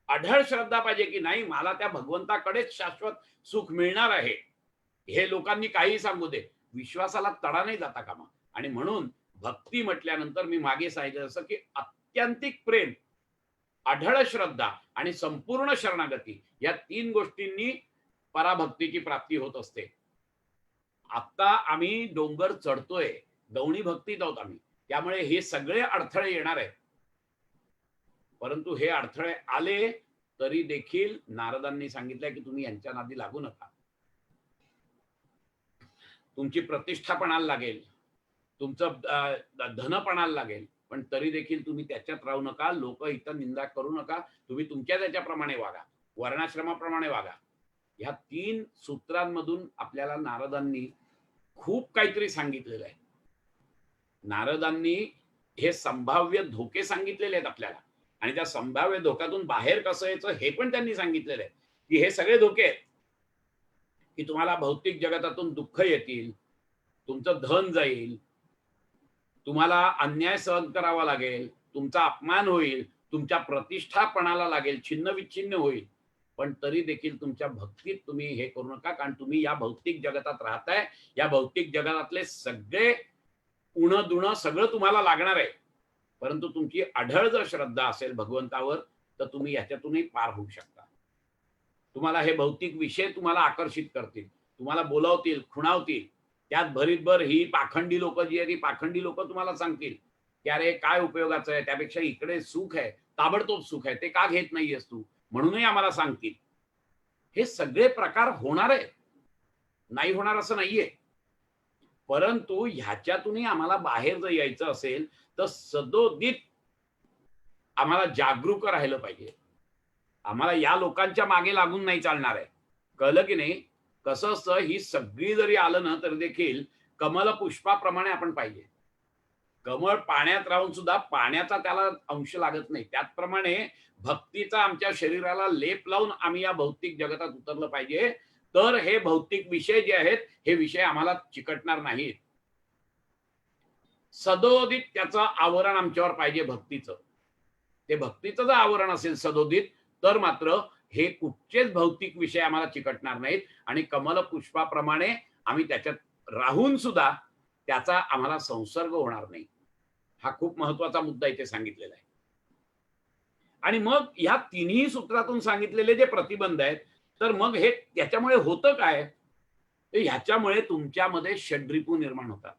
Speaker 1: अढळ श्रद्धा पाहिजे की नाही, मला त्या भगवंताकडेच शाश्वत सुख मिळणार आहे. हे लोकांनी काही सांगू दे, विश्वासाला तडा नाही जाता कामा. आणि म्हणून भक्ती म्हटल्यानंतर मी मागे सांगितलं असं की आत्यंतिक प्रेम, अढळ श्रद्धा आणि संपूर्ण शरणागती, या तीन गोष्टींनी पराभक्तीची प्राप्ती होत असते. आता आम्ही डोंगर चढतोय, गवणी भक्तीत आहोत आम्ही, त्यामुळे हे सगळे अडथळे येणार आहेत. परंतु हे अडथळे आले तरी देखील नारदांनी सांगितलंय की तुम्ही यांच्या नादी लागू नका. तुमची प्रतिष्ठा पणाला लागेल, तुमचं धन पणाला लागेल, पण तरी देखील तुम्ही त्याच्यात राहू नका. लोक इथं निंदा करू नका. तुम्ही तुमच्या त्याच्याप्रमाणे वागा, वर्णाश्रमाप्रमाणे वागा. ह्या तीन सूत्रांमधून आपल्याला नारदांनी खूप काहीतरी सांगितलेलं आहे. नारदांनी हे संभाव्य धोके सांगितलेले आहेत आपल्याला आणि त्या संभाव्य धोक्यातून बाहेर कसं यायचं हे पण त्यांनी सांगितलेलं आहे. की हे सगळे धोके आहेत की तुम्हाला भौतिक जगतातून दुःख येतील, तुमचं धन जाईल, तुम्हाला अन्याय सहन करावा लागेल, तुमचा अपमान होईल, तुमच्या प्रतिष्ठापणाला लागेल, छिन्न विच्छिन्न होईल, पण तरी देखील तुमच्या भक्तीत तुम्ही हे करू नका, कारण तुम्ही या भौतिक जगतात राहताय. या भौतिक जगतातले सगळे उणं दुणं सगळं तुम्हाला लागणार आहे, परंतु तुमची अढळ जर श्रद्धा असेल भगवंतावर तर तुम्ही याच्यातूनही पार होऊ शकता. तुम्हाला हे भौतिक विषय तुम्हाला आकर्षित करतील, तुम्हाला बोलावतील, खुणावतील. त्यात भरीतभर ही पाखंडी लोक जी आहे ती पाखंडी लोक तुम्हाला सांगतील की अरे काय उपयोगाचं आहे, त्यापेक्षा इकडे सुख आहे, ताबडतोब सुख आहे, ते का घेत नाहीयेस तू, म्हणूनही आम्हाला सांगतील. हे सगळे प्रकार होणार आहे, नाही होणार असं नाहीये. परंतु ह्याच्यातूनही आम्हाला बाहेर जर यायचं असेल तर सदोदित आम्हाला जागरूक राहिलं पाहिजे. आम्हाला या लोकांच्या मागे लागून नाही चालणार आहे. कळलं की नाही? कसं असतं, ही सगळी जरी आलं ना तर देखील कमल पुष्पाप्रमाणे आपण पाहिजे. कमळ पाण्यात राहून सुद्धा पाण्याचा त्याला अंश लागत नाही, त्याचप्रमाणे भक्तीचा आमच्या शरीराला लेप लावून आम्ही या भौतिक जगतात उतरलं पाहिजे. तर हे भौतिक विषय जे आहेत हे विषय आम्हाला चिकटणार नाहीत. सदोदित त्याचं आवरण आमच्यावर पाहिजे भक्तीचं. ते भक्तीचं जर आवरण असेल सदोदित तर मात्र हे कुठचेच भौतिक विषय आम्हाला चिकटणार नाहीत आणि कमल पुष्पाप्रमाणे आम्ही त्याच्यात राहून सुद्धा त्याचा आम्हाला संसर्ग होणार नाही. हा खूप महत्वाचा मुद्दा इथे सांगितलेला आहे. आणि मग ह्या तिन्ही सूत्रातून सांगितलेले जे प्रतिबंध आहेत, तर मग हे याच्यामुळे होतं काय, तर ह्याच्यामुळे तुमच्यामध्ये षड्रिपू निर्माण होतात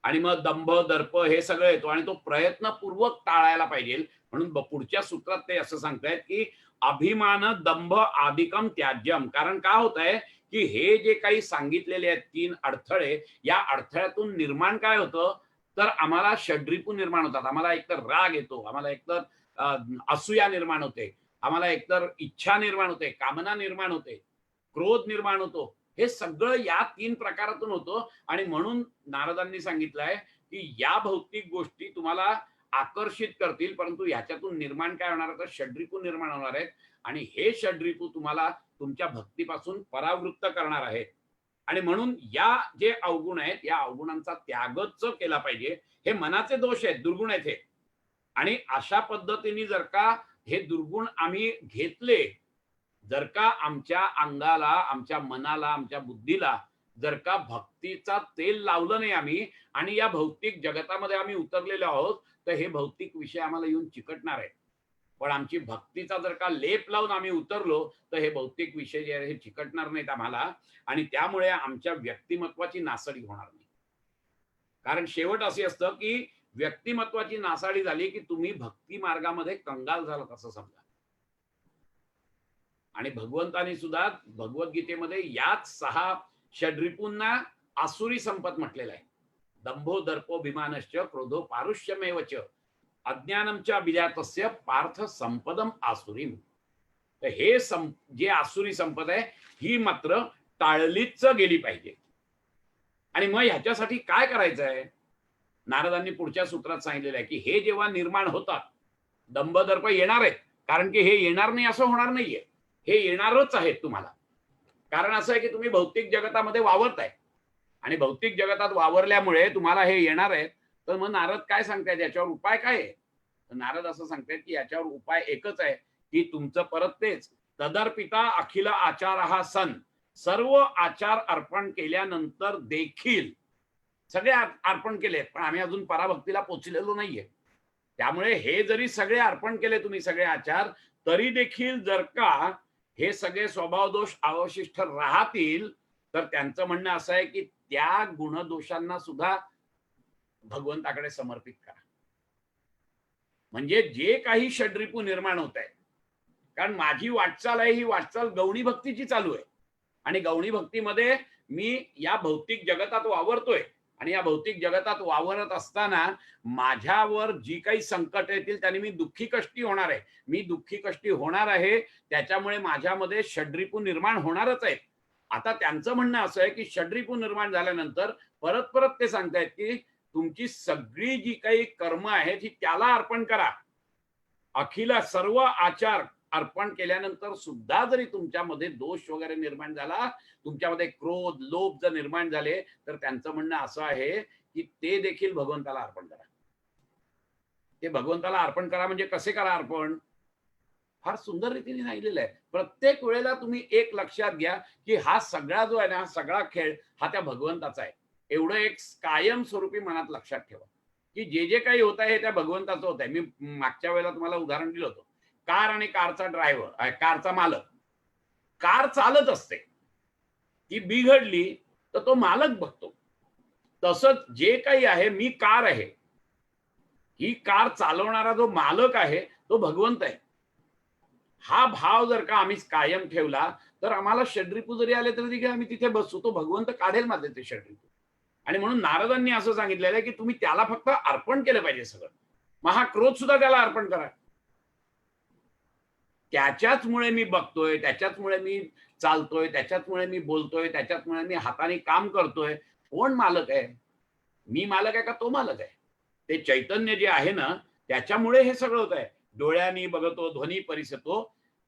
Speaker 1: आणि मग दंभ दर्प हे सगळं येतो आणि तो प्रयत्नपूर्वक टाळायला पाहिजे. म्हणून पुढच्या सूत्रात ते असं सांगतायत की अभिमान दंभ आदिकम त्याज्यम. कारण का होत आहे की हे जे काही सांगितलेले आहेत तीन अडथळे, या अडथळ्यातून निर्माण काय होतं, तर आम्हाला षड्रिपू निर्माण होतात. आम्हाला एकतर राग येतो, आम्हाला एकतर असूया निर्माण होते, आम्हाला एकतर इच्छा निर्माण होते, कामना निर्माण होते, क्रोध निर्माण होतो. हे सगळं या तीन प्रकारातून होतं आणि म्हणून नारदांनी सांगितलंय की या भौतिक गोष्टी तुम्हाला आकर्षित करतील, परंतु ह्याच्यातून निर्माण काय होणार, तर षड्रिपू निर्माण होणार आहेत आणि हे षड्रिपू तुम्हाला तुमच्या भक्तीपासून परावृत्त करणार आहेत. आणि म्हणून या जे अवगुण आहेत या अवगुणांचा त्यागच केला पाहिजे. हे मनाचे दोष आहेत, दुर्गुण आहेत हे. आणि अशा पद्धतीने जर का हे दुर्गुण आम्ही घेतले, जर का आमच्या अंगाला, आमच्या मनाला, आमच्या बुद्धीला जर का भक्तीचा तेल लावलं नाही आम्ही आणि या भौतिक जगतामध्ये आम्ही उतरलेलो आहोत, तर हे भौतिक विषय आम्हाला येऊन चिकटणार आहे. पण आमची भक्तीचा जर का लेप लावून आम्ही उतरलो, तर हे भौतिक विषय जे आहे हे चिकटणार नाहीत आम्हाला आणि त्यामुळे आमच्या व्यक्तिमत्वाची नासडी होणार नाही. कारण शेवट असे असतं की व्यक्तिमत्वाची नासाडी झाली की तुम्ही भक्ती मार्गामध्ये कंगाल झालात असं समजा. आणि भगवंतानी सुद्धा भगवद्गीतेमध्ये याच 6 षड्रिपूंना आसुरी संपत म्हटलेलं आहे. दंभो दर्पोभिमानश्च क्रोधो पारुष्यमेव च अज्ञानमच्या अभिजातस्य पार्थ संपदम आसुरीम. तर हे जे आसुरी संपद आहे ही मात्र टाळलीच गेली पाहिजे. आणि मग ह्याच्यासाठी काय करायचं आहे? नारदांनी पुढच्या सूत्रात सांगितलेलं आहे की हे जेव्हा निर्माण होतात, दंभ दर्प येणार आहेत. कारण की हे येणार नाही असं होणार नाहीये, हे येणारच आहेत तुम्हाला. कारण असं आहे की तुम्ही भौतिक जगतामध्ये वावरताय आणि भौतिक जगतात वावरल्यामुळे तुम्हाला हे येणार आहेत. तर मग नारद काय सांगतायत, याच्यावर उपाय काय आहे? तर नारद असं सांगतायत की याच्यावर उपाय एकच आहे की तुमचं परत तेच तदर्पिता अखिल आचार हा सन, सर्व आचार अर्पण केल्यानंतर देखील सगळे अर्पण केले पण आम्ही अजून पराभक्तीला पोचलेलो नाहीये. त्यामुळे हे जरी सगळे अर्पण केले तुम्ही सगळे आचार, तरी देखील जर का हे सगळे स्वभाव दोष अवशिष्ट राहतील, तर त्यांचं म्हणणं असं आहे की त्या गुणदोषांना सुद्धा भगवंताकडे समर्पित करा. म्हणजे जे काही षड्रिपू निर्माण होत आहे, कारण माझी वाटचाल आहे ही वाटचाल गौणी भक्तीची चालू आहे आणि गौणी भक्तीमध्ये मी या भौतिक जगतात वावरतोय आणि या भौतिक जगतात वावरत असताना माझ्यावर जी काही संकट येतील त्याने मी दुःखी कष्टी होणार आहे. मी दुःखी कष्टी होणार आहे, त्याच्यामुळे माझ्यामध्ये षड्रिपू निर्माण होणारच आहेत. आता त्यांचं म्हणणं असं आहे की षड्रिपू निर्माण झाल्यानंतर परत परत ते सांगतायत की तुमची सगळी जी काही कर्म आहेत ही त्याला अर्पण करा. अखिल सर्व आचार अर्पण केल्यानंतर सुद्धा जरी तुमच्यामध्ये दोष वगैरे निर्माण झाला, तुमच्यामध्ये क्रोध लोभ जर निर्माण झाले, तर त्यांचं म्हणणं असं आहे की ते देखील भगवंताला अर्पण करा. ते भगवंताला अर्पण करा म्हणजे कसे करा अर्पण? फार सुंदर रीतीने सांगितलेलं आहे. प्रत्येक वेळेला तुम्ही एक लक्षात घ्या की हा सगळा जो आहे ना, हा सगळा खेळ हा त्या भगवंताचा आहे. एवढं एक कायम स्वरूपी मनात लक्षात ठेवा की जे जे काही होत आहे हे त्या भगवंताचं होत आहे. मी मागच्या वेळेला तुम्हाला उदाहरण दिलं होतं, कार आणि कारचा ड्रायव्हर, कारचा मालक. कार चालत असते, ती बिघडली तर तो मालक बघतो. तसंच जे काही आहे, मी कार आहे, ही कार चालवणारा जो मालक आहे तो भगवंत आहे. हा भाव जर का आम्ही कायम ठेवला तर आम्हाला षड्रिपू जरी आले तरी आम्ही तिथे बसू, तो भगवंत काढेल माझे ते षड्रिपू. आणि म्हणून नारदांनी असं सांगितलेलं आहे की तुम्ही त्याला फक्त अर्पण केलं पाहिजे सगळं. मग हा क्रोध सुद्धा त्याला अर्पण करा. त्याच्याचमुळे मी बघतोय, त्याच्याचमुळे मी चालतोय, त्याच्याचमुळे मी बोलतोय, त्याच्याचमुळे मी हाताने काम करतोय. कोण मालक आहे? मी मालक आहे का तो मालक आहे? ते चैतन्य जे आहे ना, त्याच्यामुळे हे सगळं होत आहे. डोळ्यांनी बघतो ध्वनी परिसतो,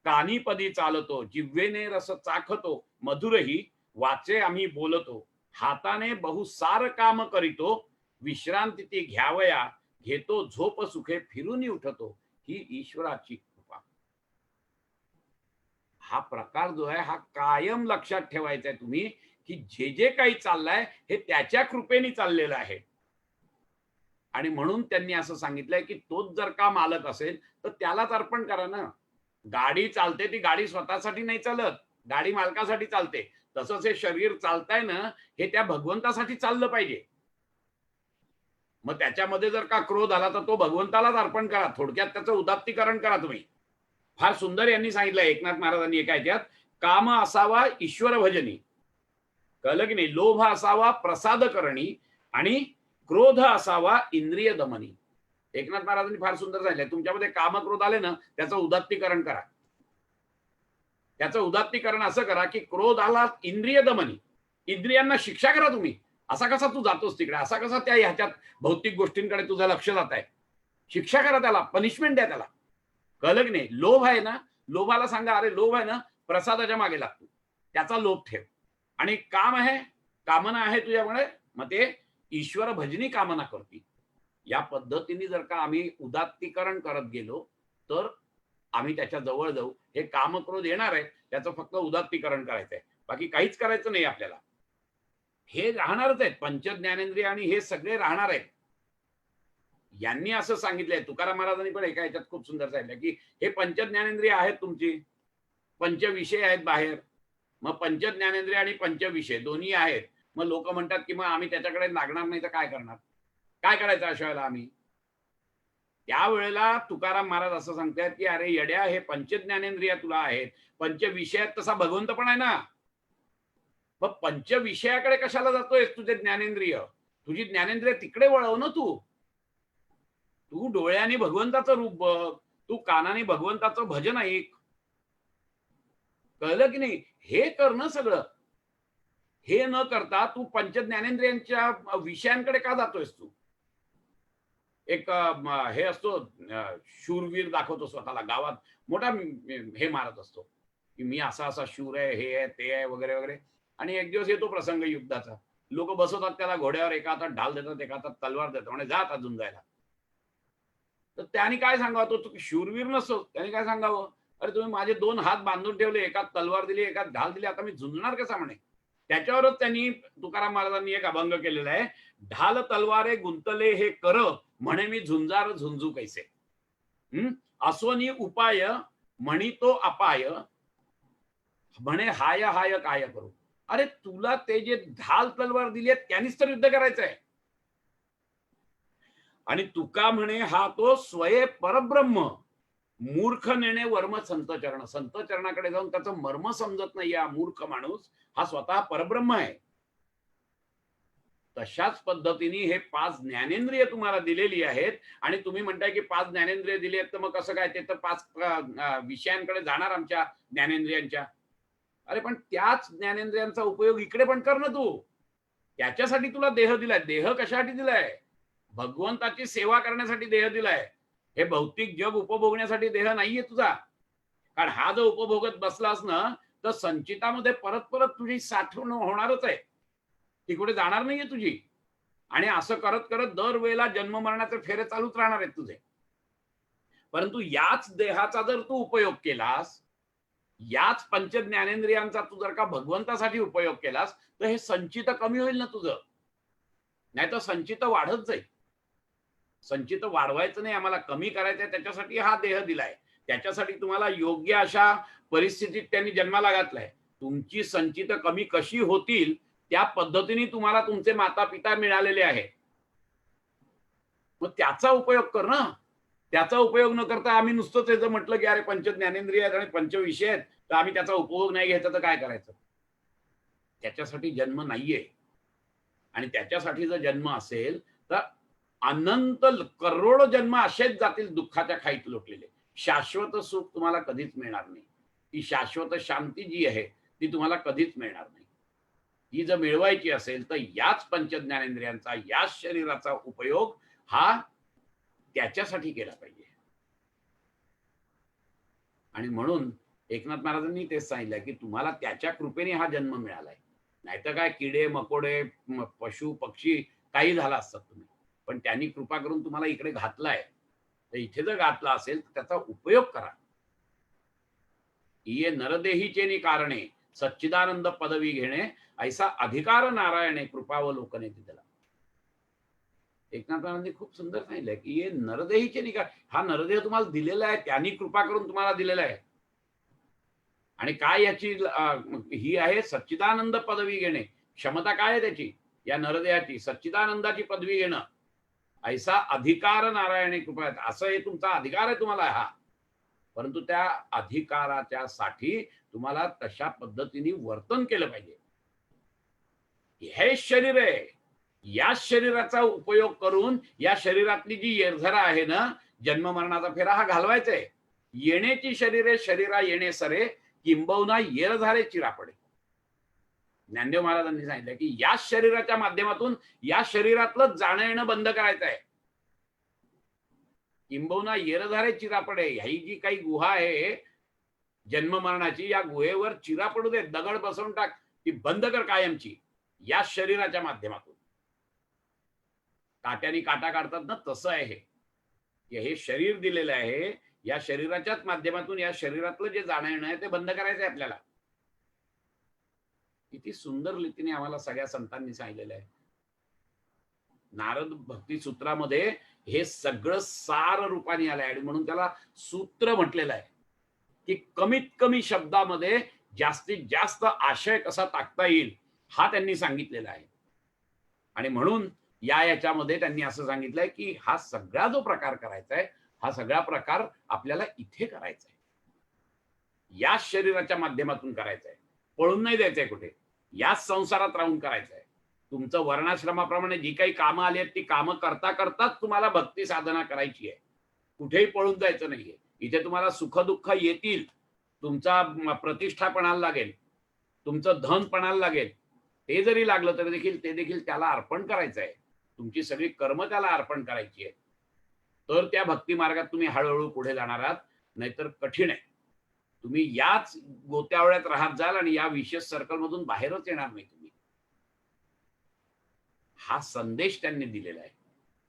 Speaker 1: कानी पदी चालतो, जिव्हेने रस चाखतो, मधुरही वाचे आम्ही बोलतो, हाताने बहुसार काम करीतो, विश्रांती ती घ्यावया, घेतो झोप सुखे फिरून उठतो, ही ईश्वराची कृपा. हा प्रकार जो आहे हा कायम लक्षात ठेवायचा आहे तुम्ही की जे जे काही चाललंय हे त्याच्या कृपेने चाललेलं आहे. आणि म्हणून त्यांनी असं सांगितलंय की तोच जर का मालक असेल तर त्यालाच अर्पण करा ना. गाडी चालते, ती गाडी स्वतःसाठी नाही चालत, गाडी मालकासाठी चालते. तसंच हे शरीर चालतंय ना, हे त्या भगवंतासाठी चाललं पाहिजे. मग त्याच्यामध्ये जर का क्रोध आला तर तो भगवंतालाच अर्पण करा. थोडक्यात त्याचं उदात्तीकरण करा तुम्ही. फार सुंदर यांनी सांगितलं एकनाथ महाराजांनी एका ह्याच्यात, काम असावा ईश्वर भजनी, कळलं की नाही, लोभ असावा प्रसाद करणी आणि क्रोध असावा इंद्रिय दमनी. एकनाथ महाराजांनी फार सुंदर सांगितलं, तुमच्यामध्ये काम क्रोध आले ना, त्याचं उदात्तीकरण करा. त्याचं उदात्तीकरण असं करा की क्रोध आला इंद्रिय दमनी, इंद्रियांना शिक्षा करा तुम्ही. असा कसा तू जातोस तिकडे, असा कसा त्या ह्याच्यात भौतिक गोष्टींकडे तुझं लक्ष जात आहे, शिक्षा करा त्याला, पनिशमेंट द्या त्याला. कळलं की नाही. लोभ आहे ना, लोभाला सांगा अरे लोभ आहे ना, प्रसादाच्या मागे लागतो, त्याचा लोभ ठेव आणि काम आहे, कामना आहे तुझ्यामुळे, मग ते ईश्वर भजनी कामना करतील. या पद्धतीने जर का आम्ही उदात्तीकरण करत गेलो तर आम्ही त्याच्या जवळ जाऊ. हे काम क्रोध येणार आहे, त्याचं फक्त उदात्तीकरण करायचं आहे, बाकी काहीच करायचं नाही आपल्याला. हे राहणारच आहेत, पंच ज्ञानेंद्रिय आणि हे सगळे राहणार आहेत. यांनी असं सांगितलंय, तुकाराम महाराजांनी पण एका ह्याच्यात खूप सुंदर सांगितलं की हे पंच ज्ञानेंद्रिय आहेत तुमची, पंच विषय आहेत बाहेर. मग पंच ज्ञानेंद्रिय आणि पंच विषय दोन्ही आहेत. मग लोक म्हणतात की मग आम्ही त्याच्याकडे लागणार नाही तर काय करणार, काय करायचं अशा वेळेला आम्ही. त्यावेळेला तुकाराम महाराज असं सांगतात की अरे येड्या, हे पंच ज्ञानेंद्रिय तुला आहेत, पंच विषयात तसा भगवंत पण आहे ना, मग पंच विषयाकडे कशाला जातोयस. तुझे ज्ञानेंद्रिय, तुझी ज्ञानेंद्रिय तिकडे वळव ना. तू तू डोळ्याने भगवंताचं रूप बघ, तू कानाने भगवंताचं भजन ऐक. कळलं की नाही. हे करणं सगळं, हे न करता तू पंच ज्ञानेंद्रियांच्या विषयांकडे का जातोयस तू. एक हे असतो, शूरवीर दाखवतो स्वतःला गावात, मोठा हे मारत असतो की मी असा असा शूर आहे, हे आहे ते आहे वगैरे वगैरे. आणि एक दिवस येतो प्रसंग युद्धाचा, लोक बसवतात त्याला घोड्यावर, एका हातात ढाल देतात, एका हातात तलवार देतात, म्हणजे जात अजून जायला. तर त्याने काय सांगावं, तो शूरवीर नसतो, त्याने काय सांगावं, अरे तुम्ही माझे 2 हात बांधून ठेवले, एकात तलवार दिली, एकात ढाल दिली, आता मी झुंजणार कसा म्हणे. त्याच्यावरच त्यांनी, तुकाराम महाराजांनी एक अभंग केलेला आहे, ढाल तलवारे गुंतले हे कर, म्हणे मी झुंजार झुंजू कैसे. असोनी उपाय म्हणी तो अपाय, म्हणे हाय हाय काय करू. अरे तुला ते जे ढाल तलवार दिली आहे त्यांनीच तर युद्ध करायचं आहे. आणि तुका म्हणे हा तो स्वये परब्रह्म, मूर्ख नेणे वर्म संत चरण. संत चरणाकडे जाऊन त्याचं मर्म समजत नाही हा मूर्ख माणूस, हा स्वतः परब्रह्म आहे. तशाच पद्धतीने हे 5 ज्ञानेंद्रिय तुम्हाला दिलेली आहेत आणि तुम्ही म्हणताय की 5 ज्ञानेंद्रिय दिली आहेत, तर मग कसं काय, ते तर 5 विषयांकडे जाणार आमच्या ज्ञानेंद्रियांच्या. अरे पण त्याच ज्ञानेंद्रियांचा उपयोग इकडे पण कर ना तू. त्याच्यासाठी तुला देह दिलाय. देह कशासाठी दिलाय, भगवंताची सेवा करण्यासाठी देह दिलाय. हे भौतिक जग उपभोगण्यासाठी देह नाहीये तुझा. कारण हा जो उपभोगत बसलास ना, तर संचितामध्ये परत परत तुझी साठवण होणारच आहे, ती कुठे जाणार नाहीये तुझी. आणि असं करत करत दरवेळेला जन्म मरणाचे फेरे चालूच राहणार आहेत तुझे. परंतु याच देहाचा जर तू उपयोग केलास, याच पंच ज्ञानेंद्रियांचा तू जर का भगवंतासाठी उपयोग केलास, तर हे संचित कमी होईल ना तुझं, नाही तर संचित वाढत जाईल. संचित वाढवायचं नाही, आम्हाला कमी करायचंय, त्याच्यासाठी हा देह दिलाय. त्याच्यासाठी तुम्हाला योग्य अशा परिस्थितीत त्यांनी जन्माला घातलाय. तुमची संचित कमी कशी होतील त्या पद्धतीने तुम्हाला तुमचे माता पिता मिळालेले आहे. मग त्याचा उपयोग कर ना. त्याचा उपयोग न करता आम्ही नुसतंच याचं म्हटलं की अरे पंच ज्ञानेंद्रिय आहेत आणि पंचविषय आहेत, तर आम्ही त्याचा उपयोग नाही घ्यायचा, तर काय करायचं. त्याच्यासाठी जन्म नाहीये. आणि त्याच्यासाठी जर जन्म असेल तर अनंत करोडो जन्म असेच जातील दुःखाच्या खाईत लोटलेले. शाश्वत सुख तुम्हाला कधीच मिळणार नाही. ती शाश्वत शांती जी आहे ती तुम्हाला कधीच मिळणार नाही. ही जर मिळवायची असेल तर याच पंचज्ञानेंद्रियांचा, याच शरीराचा उपयोग हा त्याच्यासाठी केला पाहिजे. आणि म्हणून एकनाथ महाराजांनी तेच सांगितलं की तुम्हाला त्याच्या कृपेने हा जन्म मिळालाय. नाहीतर काय किडे मकोडे पशु पक्षी काही झाला असतात तुम्ही, पण त्यांनी कृपा करून तुम्हाला इकडे घातलाय. तर इथे जर घातला असेल तर त्याचा उपयोग करा. ये नरदेहीचे कारणे सच्चिदानंद पदवी घेणे, ऐसा अधिकार नारायणे कृपावलोकने दिला. एकनाथ महाराजांनी खूप सुंदर सांगितलंय की हे नरदेहीचे निकार, हा नरदेह तुम्हाला दिलेला आहे, त्यांनी कृपा करून तुम्हाला दिलेला आहे. आणि काय याची ही आहे सच्चिदानंद पदवी घेणे. क्षमता काय आहे त्याची, या नरदेहाची सच्चिदानंदाची पदवी घेणं. ऐसा अधिकार नारायणी कृपा, असं हे तुमचा अधिकार आहे तुम्हाला हा. परंतु त्या अधिकाराच्या साठी तुम्हाला तशा पद्धतीने वर्तन केलं पाहिजे. हे शरीर आहे, या शरीराचा उपयोग करून या शरीरातली जी येरझरा आहे ना, जन्म मरणाचा फेरा हा घालवायचा आहे. येण्याची शरीरे शरीरा येणे सरे, किंबहुना येरझारे चिरापडे. ज्ञानदेव महाराजांनी सांगितलं की या शरीराच्या माध्यमातून या शरीरातलं जाणं येणं बंद करायचं आहे. किंबहुना येरझारे चिरापडे, ही जी काही गुहा आहे जन्म मरणाची, या गुहेवर चिरा पडू दे, दगड बसवून टाक, ती बंद कर कायमची या शरीराच्या माध्यमातून. काट्याने काटा काढतात ना, तसं आहे हे. हे शरीर दिलेलं आहे, या शरीराच्याच माध्यमातून या शरीरातलं जे जाणं येणं आहे ते बंद करायचं आहे आपल्याला. किती सुंदर रीतीने आम्हाला सगळ्या संतांनी सांगितलेलं आहे. नारद भक्ती सूत्रामध्ये हे सगळं सार रूपाने आलंय आणि म्हणून त्याला सूत्र म्हटलेलं आहे, की कमीत कमी शब्दामध्ये जास्तीत जास्त आशय कसा टाकता येईल हा त्यांनी सांगितलेला आहे. आणि म्हणून याच्यामध्ये त्यांनी असं सांगितलंय, की हा सगळा जो प्रकार करायचा आहे, हा सगळा प्रकार आपल्याला इथे करायचा आहे. याच शरीराच्या माध्यमातून करायचं आहे. पळून नाही द्यायचंय कुठे. याच संसारात राहून करायचं आहे. तुमचं वर्णाश्रमाप्रमाणे जी काही कामं आली आहेत ती कामं करता करताच तुम्हाला भक्ती साधना करायची आहे. कुठेही पळून जायचं नाहीये. इथे तुम्हाला सुख-दुःख येतील. तुमचा प्रतिष्ठा पणाला लागेल. तुमचं धन पणाला लागेल. ते जरी लागलं तरी देखील ते देखील त्याला अर्पण करायचं आहे. तुमची सगळी कर्म त्याला अर्पण करायची आहे. तर त्या भक्ती मार्गात तुम्ही हळू पुढे जाणार आहात. नाहीतर कठीण आहे. तुम्ही याच गोत्यावळ्यात राहत जाल आणि या विशेष सर्कलमधून बाहेरच येणार नाही तुम्ही. हा संदेश त्यांनी दिलेला आहे.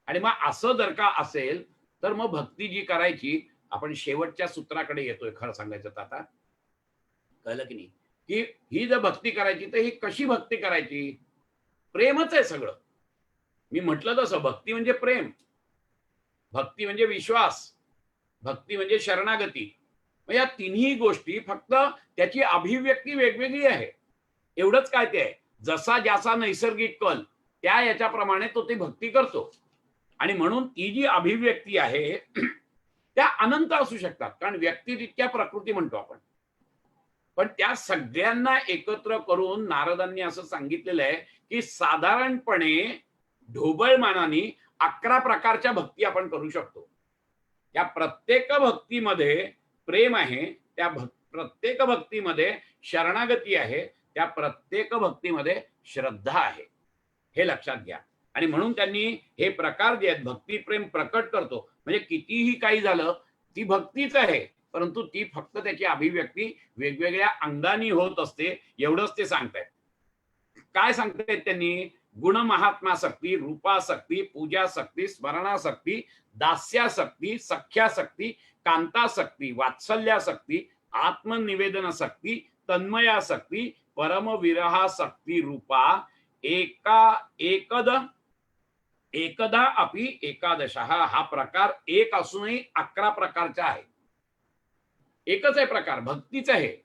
Speaker 1: आणि मग असं जर का असेल तर मग भक्ती जी करायची, आपण शेवटच्या सूत्राकडे येतोय खरं सांगायचं तर आता. कळलं की नाही? की ही जर भक्ती करायची तर ही कशी भक्ती करायची? प्रेमच आहे सगळं. मी म्हटलं तसं भक्ती म्हणजे प्रेम. भक्ती म्हणजे विश्वास. भक्ती म्हणजे शरणागती. मग या तिन्ही गोष्टी फक्त त्याची अभिव्यक्ती वेगवेगळी आहे. एवढंच काय ते आहे. जसा ज्याचा नैसर्गिक कल त्या याच्याप्रमाणे तो ती भक्ती करतो. आणि म्हणून ती जी अभिव्यक्ती आहे त्या अनंत असू शकतात. कारण व्यक्तिरित्या प्रकृती म्हणतो आपण. पण त्या सगळ्यांना एकत्र करून नारदांनी असं सांगितलेलं आहे, की साधारणपणे ढोबळमानाने 11 प्रकारच्या भक्ती आपण करू शकतो. या प्रत्येक भक्तीमध्ये प्रेम आहे. त्या प्रत्येक भक्तीमध्ये शरणागती आहे. त्या प्रत्येक भक्तीमध्ये श्रद्धा आहे. हे लक्षात घ्या. आणि म्हणून त्यांनी हे प्रकार जे आहेत, भक्ती प्रेम प्रकट करतो. म्हणजे कितीही काही झालं ती भक्तीच आहे. परंतु ती फक्त त्याची अभिव्यक्ती वेगवेगळ्या अंगानी होत असते. एवढंच ते सांगतायत. काय सांगतायत त्यांनी? गुण महात्म्यासक्ती, रूपासक्ती, पूजासक्ती, स्मरणासक्ती, दास्यासक्ती, सख्यासक्ती, कांतासक्ती, वात्सल्यासक्ती, आत्मनिवेदनासक्ती, तन्मयासक्ती, परमविरहासक्ती रूपा एकदा अपि एकादशः. हा प्रकार एक असूनही 11 प्रकारचा आहे. एकच आहे प्रकार. भक्तीच आहे,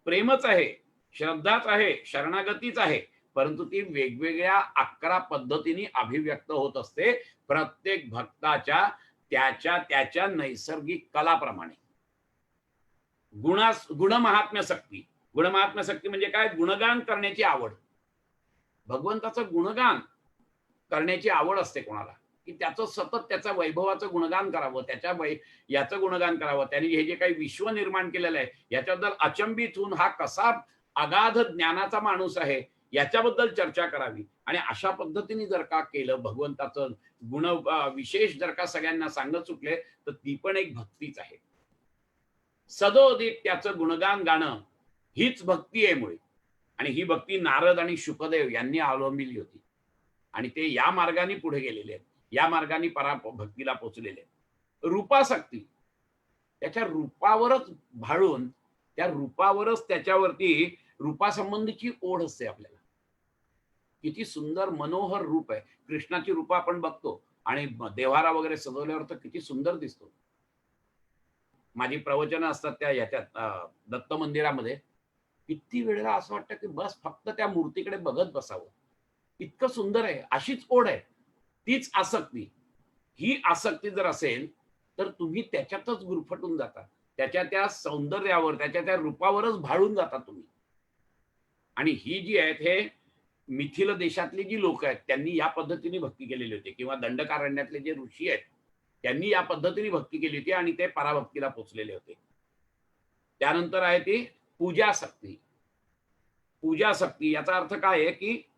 Speaker 1: प्रेमच आहे, श्रद्धाच आहे, शरणागतीच आहे. परंतु ती वेगवेगळ्या 11 पद्धतीने अभिव्यक्त होत असते. प्रत्येक भक्ताच्या त्याच्या नैसर्गिक कलाप्रमाणे. गुणमहात्म्य शक्ती. गुणमहात्म्य शक्ती म्हणजे काय? गुणगान करण्याची आवड. भगवंताचं गुणगान करण्याची आवड असते कोणाला, की त्याचं सतत त्याच्या वैभवाचं गुणगान करावं, याचं गुणगान करावं. त्यांनी हे जे काही विश्व निर्माण केलेलं आहे याच्याबद्दल अचंबित होऊन हा कसा अगाध ज्ञानाचा माणूस आहे याच्याबद्दल चर्चा करावी. आणि अशा पद्धतीने जर का केलं, भगवंताचं गुण विशेष जर का सगळ्यांना सांगत सुटले तर ती पण एक भक्तीच आहे. सदोदित त्याचं गुणगान गाणं हीच भक्ती आहे मुळे. आणि ही भक्ती नारद आणि शुकदेव यांनी अवलंबिली होती. आणि ते या मार्गाने पुढे गेलेले आहेत. या मार्गाने भक्तीला पोचलेले आहेत. रूपासक्ती. त्याच्या रूपावरच भाळून त्या रूपावरच त्याच्यावरती रूपासंबंधीची ओढ असते आपल्याला. किती सुंदर मनोहर रूप आहे. कृष्णाची रूप आपण बघतो आणि देव्हारा वगैरे सजवल्यावर तर किती सुंदर दिसतो. माझी प्रवचनं असतात त्या याच्यात दत्त मंदिरामध्ये. किती वेळेला असं वाटतं की बस फक्त त्या मूर्तीकडे बघत बसावं. इतकं सुंदर आहे. अशीच ओढ आहे. तीच आसक्ती. ही आसक्ती जर असेल तर तुम्ही त्याच्यातच गुरफटून जाता. त्याच्या त्या सौंदर्यावर, त्याच्या त्या रूपावरच भाळून जाता तुम्ही. आणि ही जी आहेत हे मिथिल देशातली जी लोक आहेत त्यांनी या पद्धतीने भक्ती केलेली होती, किंवा दंडकारण्यातले जे ऋषी आहेत त्यांनी या पद्धतीने भक्ती केली होती आणि ते पराभक्तीला पोचलेले होते. त्यानंतर आहे ती पूजासक्ती. पूजासक्ती याचा अर्थ काय आहे, की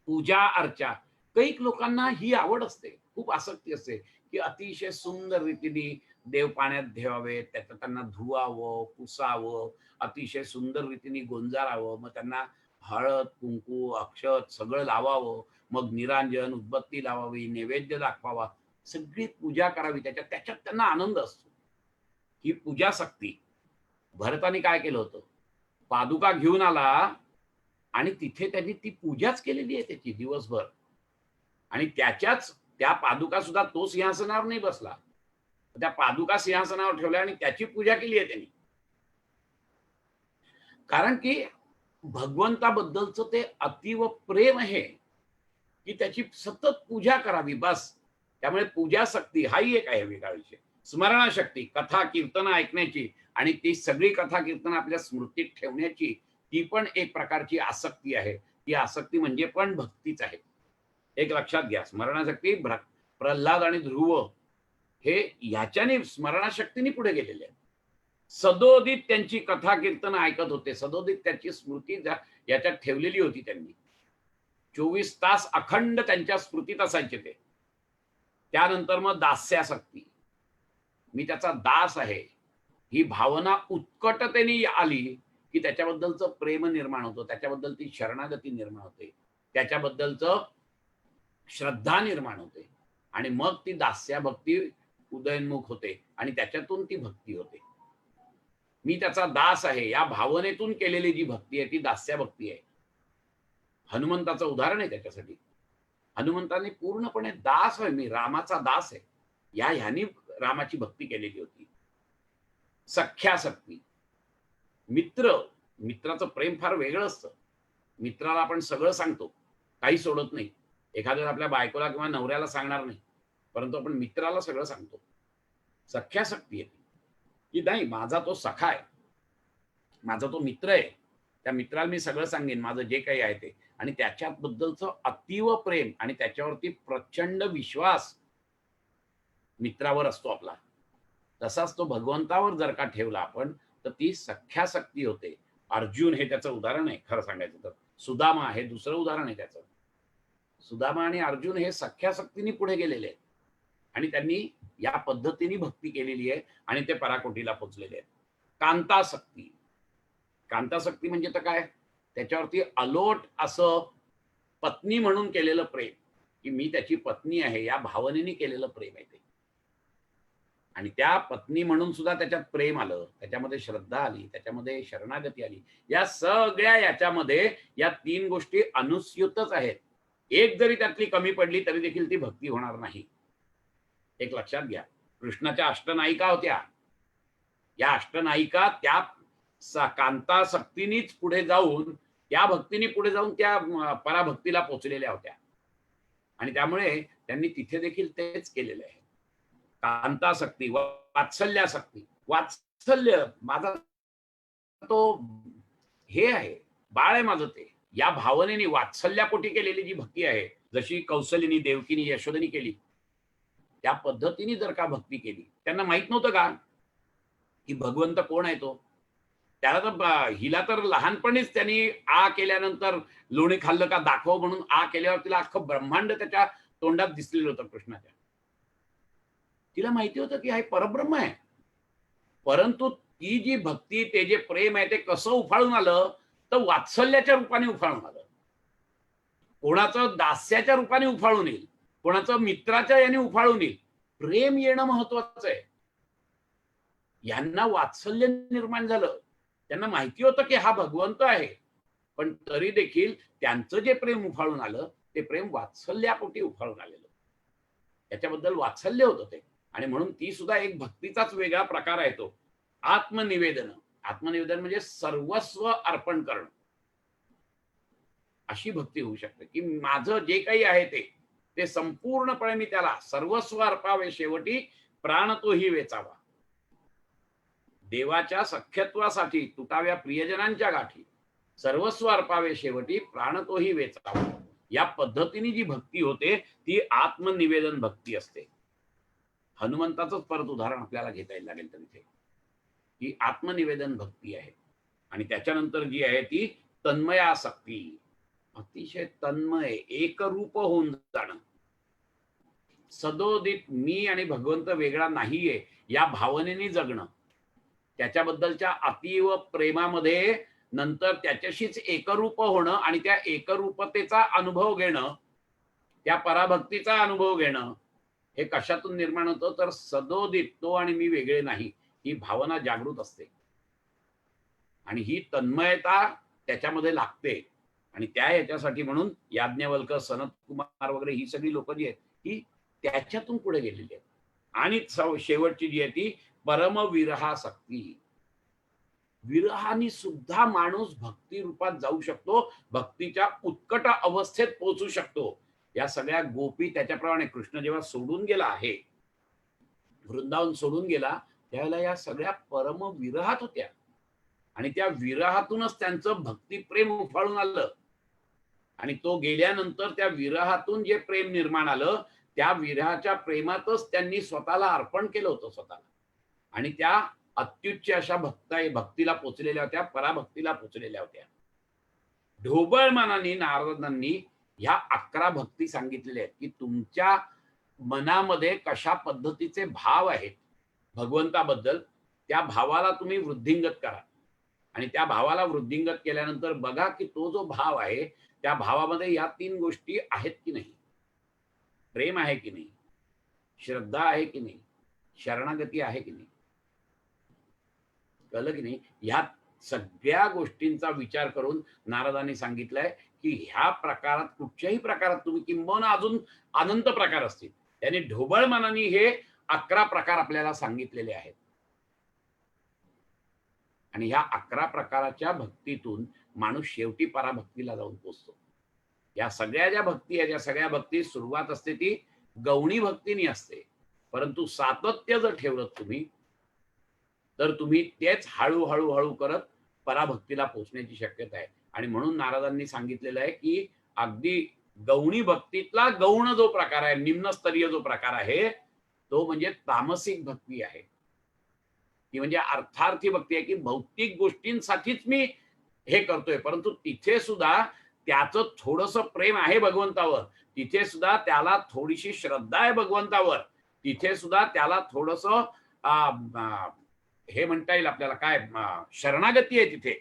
Speaker 1: पूजा अर्चा. कैक लोकांना ही आवड असते, खूप आसक्ती असते, की अतिशय सुंदर रीतीने देव पाण्यात ठेवावे, त्याचं त्यांना धुवावं, पुसावं, अतिशय सुंदर रीतीने गोंजारावं, मग त्यांना हळद कुंकू अक्षत सगळं लावावं, मग निरांजन उदबत्ती लावावी, नैवेद्य दाखवावा, सगळी पूजा करावी, त्याच्यात त्याच्यात त्यांना आनंद असतो. ही पूजा सक्ती. भरताने काय केलं होतं, पादुका घेऊन आला आणि तिथे त्यांनी ती पूजाच केलेली आहे त्याची दिवसभर. आणि त्या पादुका सुद्धा तो सिंहासनावर नाही बसला. त्या पादुका सिंहासनावर ठेवल्या आणि त्याची पूजा केली आहे त्यांनी. कारण की भगवंताबद्दलचं ते अतीव प्रेम आहे, की त्याची सतत पूजा करावी बस. त्यामुळे पूजासक्ती हाही एक आहे वेगळा विषय. स्मरणशक्ती, कथा कीर्तन ऐकण्याची आणि ती सगळी कथा कीर्तन आपल्या स्मृतीत ठेवण्याची ती पण एक प्रकारची आसक्ती आहे. ती आसक्ती म्हणजे पण भक्तीच आहे. एक लक्षात घ्या, स्मरणशक्ती प्रल्हाद आणि ध्रुव हे ह्याच्याने स्मरणशक्तीने पुढे गेलेले आहेत. सदोदित त्यांची कथा कीर्तन ऐकत होते. सदोदित त्यांची स्मृती याच्यात ठेवलेली होती त्यांनी. 24 तास अखंड त्यांच्या स्मृतीत असायचे ते. त्यानंतर मग दास्यासक्ती. मी त्याचा दास आहे. ही भावना उत्कटतेने आली, की त्याच्याबद्दलचं प्रेम निर्माण होतं. त्याच्याबद्दल ती शरणागती निर्माण होते. त्याच्याबद्दलचं श्रद्धा निर्माण होते आणि मग ती दास्य भक्ती उदयोन्मुख होते आणि त्याच्यातून ती भक्ती होते. मी त्याचा दास आहे या भावनेतून केलेली जी भक्ती आहे ती दास्य भक्ती आहे. हनुमंताचं उदाहरण आहे त्याच्यासाठी. हनुमंतांनी पूर्णपणे दास आहे, मी रामाचा दास आहे या ह्यानी रामाची भक्ती केलेली होती. सख्यासक्ती. मित्राचं प्रेम फार वेगळं असतं. मित्राला आपण सगळं सांगतो, काही सोडत नाही. एखाद्या आपल्या बायकोला किंवा नवऱ्याला सांगणार नाही, परंतु आपण मित्राला सगळं सांगतो. सख्यासक्ती आहे की नाही, माझा तो सखा आहे, माझा तो मित्र आहे, त्या मित्राला मी सगळं सांगेन माझं जे काही आहे ते. आणि त्याच्याबद्दलचं अतीव प्रेम आणि त्याच्यावरती प्रचंड विश्वास मित्रावर असतो आपला. तसाच तो भगवंतावर जर का ठेवला आपण तर ती सख्यासक्ती होते. अर्जुन हे त्याचं उदाहरण आहे खरं सांगायचं तर. सुदामा हे दुसरं उदाहरण आहे त्याचं. सुदामा आणि अर्जुन हे सख्यासक्तीने पुढे गेलेले आहेत आणि त्यांनी या पद्धतीने भक्ती केलेली आहे आणि ते पराकोटीला पोहोचलेले आहेत. कांतासक्ती. कांतासक्ती म्हणजे तर काय, त्याच्यावरती अलोट असं पत्नी म्हणून केलेलं प्रेम, की मी त्याची पत्नी आहे या भावनेने केलेलं प्रेम आहे ते. आणि त्या पत्नी म्हणून सुद्धा त्याच्यात प्रेम आलं, त्याच्यामध्ये श्रद्धा आली, त्याच्यामध्ये शरणागती आली. या सगळ्या याच्यामध्ये या 3 गोष्टी अनुस्यूतच आहेत. एक जरी त्यातली कमी पडली तरी देखील ती भक्ती होणार नाही. एक लक्षात घ्या, कृष्णाच्या अष्टनायिका होत्या. या अष्टनायिका त्या कांतासक्तीनीच पुढे जाऊन त्या भक्तीने पुढे जाऊन त्या पराभक्तीला पोहोचलेल्या होत्या आणि त्यामुळे त्यांनी तिथे देखील तेच केलेलं आहे. कांतासक्ती, वात्सल्यासक्ती. वात्सल्य माझा तो हे आहे, बाळ आहे माझं ते. या भावनेने वात्सल्यापोटी केलेली जी भक्ती आहे, जशी कौसल्यनी देवकीनी यशोदेनी केली, त्या पद्धतीने जर का भक्ती केली. त्यांना माहित नव्हतं का की भगवंत कोण आहे तो. त्याला तर हिला तर लहानपणीच त्यांनी आ केल्यानंतर लोणी खाल्लं का दाखव म्हणून आ केल्यावर तिला अख्खं ब्रह्मांड त्याच्या तोंडात दिसलेलं होतं कृष्णाच्या. तिला माहिती होतं की हा परब्रह्म आहे. परंतु ती जी भक्ती ते जे प्रेम आहे ते कसं उफाळून आलं, तर वात्सल्याच्या रूपाने उफाळून आलं. कोणाचं दास्याच्या रूपाने उफाळून येईल, कोणाचं मित्राच्या याने उफाळून येईल. प्रेम येणं महत्वाचं आहे. यांना वात्सल्य निर्माण झालं. त्यांना माहिती होतं की हा भगवंत आहे, पण तरी देखील त्यांचं जे प्रेम उफाळून आलं ते प्रेम वात्सल्यापोटी उफाळून आलेलं. त्याच्याबद्दल वात्सल्य होतं ते. आणि म्हणून ती सुद्धा एक भक्तीचाच वेगळा प्रकार आहे तो. आत्मनिवेदन. आत्मनिवेदन म्हणजे सर्वस्व अर्पण करणं. अशी भक्ती होऊ शकते की माझं जे काही आहे ते संपूर्णपणे मी त्याला सर्वस्व अर्पावे, शेवटी प्राण तोही वेचावा. देवाच्या सख्यत्वासाठी तुटाव्या प्रियजनांच्या गाठी सर्वस्व अर्पावे, शेवटी प्राण तोही वेचावा. या पद्धतीने जी भक्ती होते ती आत्मनिवेदन भक्ती असते. हनुमंताचंच परत उदाहरण आपल्याला घेता येईल लागेल तर इथे, ही आत्मनिवेदन भक्ती आहे. आणि त्याच्यानंतर जी आहे ती तन्मयासक्ती. अतिशय तन्मय, एकरूप होऊन जाणं. सदोदित मी आणि भगवंत वेगळा नाहीये या भावनेने जगणं. त्याच्याबद्दलच्या अतीव प्रेमामध्ये नंतर त्याच्याशीच एकरूप होणं आणि त्या एकरूपतेचा अनुभव घेणं, त्या पराभक्तीचा अनुभव घेणं, हे कशातून निर्माण होतं तर सदोदित तो आणि मी वेगळे नाही ही भावना जागृत असते आणि ही तन्मयता त्याच्यामध्ये लागते. आणि त्या याच्यासाठी म्हणून याज्ञवल्क, सनत कुमार वगैरे ही सगळी लोक जी आहेत ही त्याच्यातून पुढे गेलेली आहेत. आणि शेवटची जी आहे ती परमविरहासक्ती. विरहाने सुद्धा माणूस भक्ती रूपात जाऊ शकतो, भक्तीच्या उत्कट अवस्थेत पोहोचू शकतो. या सगळ्या गोपी त्याच्याप्रमाणे कृष्ण जेव्हा सोडून गेला आहे, वृंदावन सोडून गेला, त्यावेळेला या सगळ्या परम विरहात होत्या आणि त्या विरहातूनच त्यांचं भक्तिप्रेम उफाळून आलं. आणि तो गेल्यानंतर त्या विरहातून जे प्रेम निर्माण आलं, त्या विरहाच्या प्रेमातच त्यांनी स्वतःला अर्पण केलं होतं स्वतःला. आणि त्या अत्युच्च अशा भक्तीला पोचलेल्या होत्या, पराभक्तीला पोचलेल्या होत्या. ढोबळ मनाने नारदांनी ह्या 11 भक्ती सांगितलेल्या आहेत की तुमच्या मनामध्ये कशा पद्धतीचे भाव आहेत भगवंताबद्दल, त्या भावाला तुम्ही वृद्धिंगत करा. आणि त्या भावाला वृद्धिंगत केल्यानंतर बघा की तो जो भाव आहे त्या भावामध्ये या 3 गोष्टी आहेत की नाही. प्रेम आहे की नाही, श्रद्धा आहे की नाही, शरणागती आहे की नाही. कळलं की नाही. ह्या सगळ्या गोष्टींचा विचार करून नारदांनी सांगितलंय की ह्या प्रकारात कुठच्याही प्रकारात तुम्ही किंबहुना अजून अनंत प्रकार असतील, त्यांनी ढोबळ मनाने हे 11 प्रकार आपल्याला सांगितलेले आहेत. आणि ह्या 11 प्रकाराच्या भक्तीतून माणूस शेवटी पराभक्तीला जाऊन पोचतो. या सगळ्या ज्या भक्ती आहेत, या सगळ्या भक्ती सुरुवात असते ती गौणी भक्तीने असते, परंतु सातत्य जर ठेवलं तुम्ही तर तुम्ही तेच हळूहळू हळू करत पराभक्तीला पोहोचण्याची शक्यता आहे. आणि म्हणून नारदांनी सांगितलेलं आहे की अगदी गौणी भक्तीतला गौण जो प्रकार आहे, निम्नस्तरीय जो प्रकार आहे, तो म्हणजे तामसिक भक्ती आहे. ती म्हणजे अर्थार्थी भक्ती आहे की भौतिक गोष्टींसाठीच मी हे करतोय, परंतु तिथे सुद्धा त्याचं थोडंसं प्रेम आहे भगवंतावर, तिथे सुद्धा त्याला थोडीशी श्रद्धा आहे भगवंतावर, तिथे सुद्धा त्याला थोडंसं हे म्हणता येईल आपल्याला काय शरणागती आहे तिथे.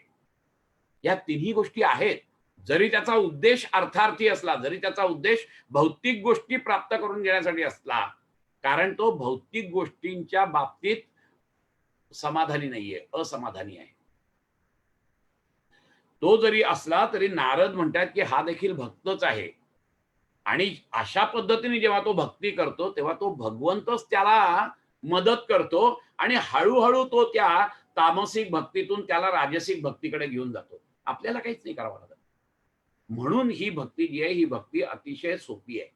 Speaker 1: या तिन्ही गोष्टी आहेत. जरी त्याचा उद्देश अर्थार्थी असला, जरी त्याचा उद्देश भौतिक गोष्टी प्राप्त करून घेण्यासाठी असला, कारण तो भौतिक गोष्टींच्या बाबतीत समाधानी नाहीये, असमाधानी आहे. तो जरी असला तरी नारद म्हणतात की हा देखील भक्तच आहे. आणि अशा पद्धतीने जेव्हा तो भक्ती करतो तेव्हा तो भगवंतच त्याला मदत करतो आणि हळूहळू तो त्या तामसिक भक्तीतून त्याला राजसिक भक्तीकडे घेऊन जातो. आपल्याला काहीच नाही करावं लागत. म्हणून ही भक्ती जी आहे ही भक्ती अतिशय सोपी आहे.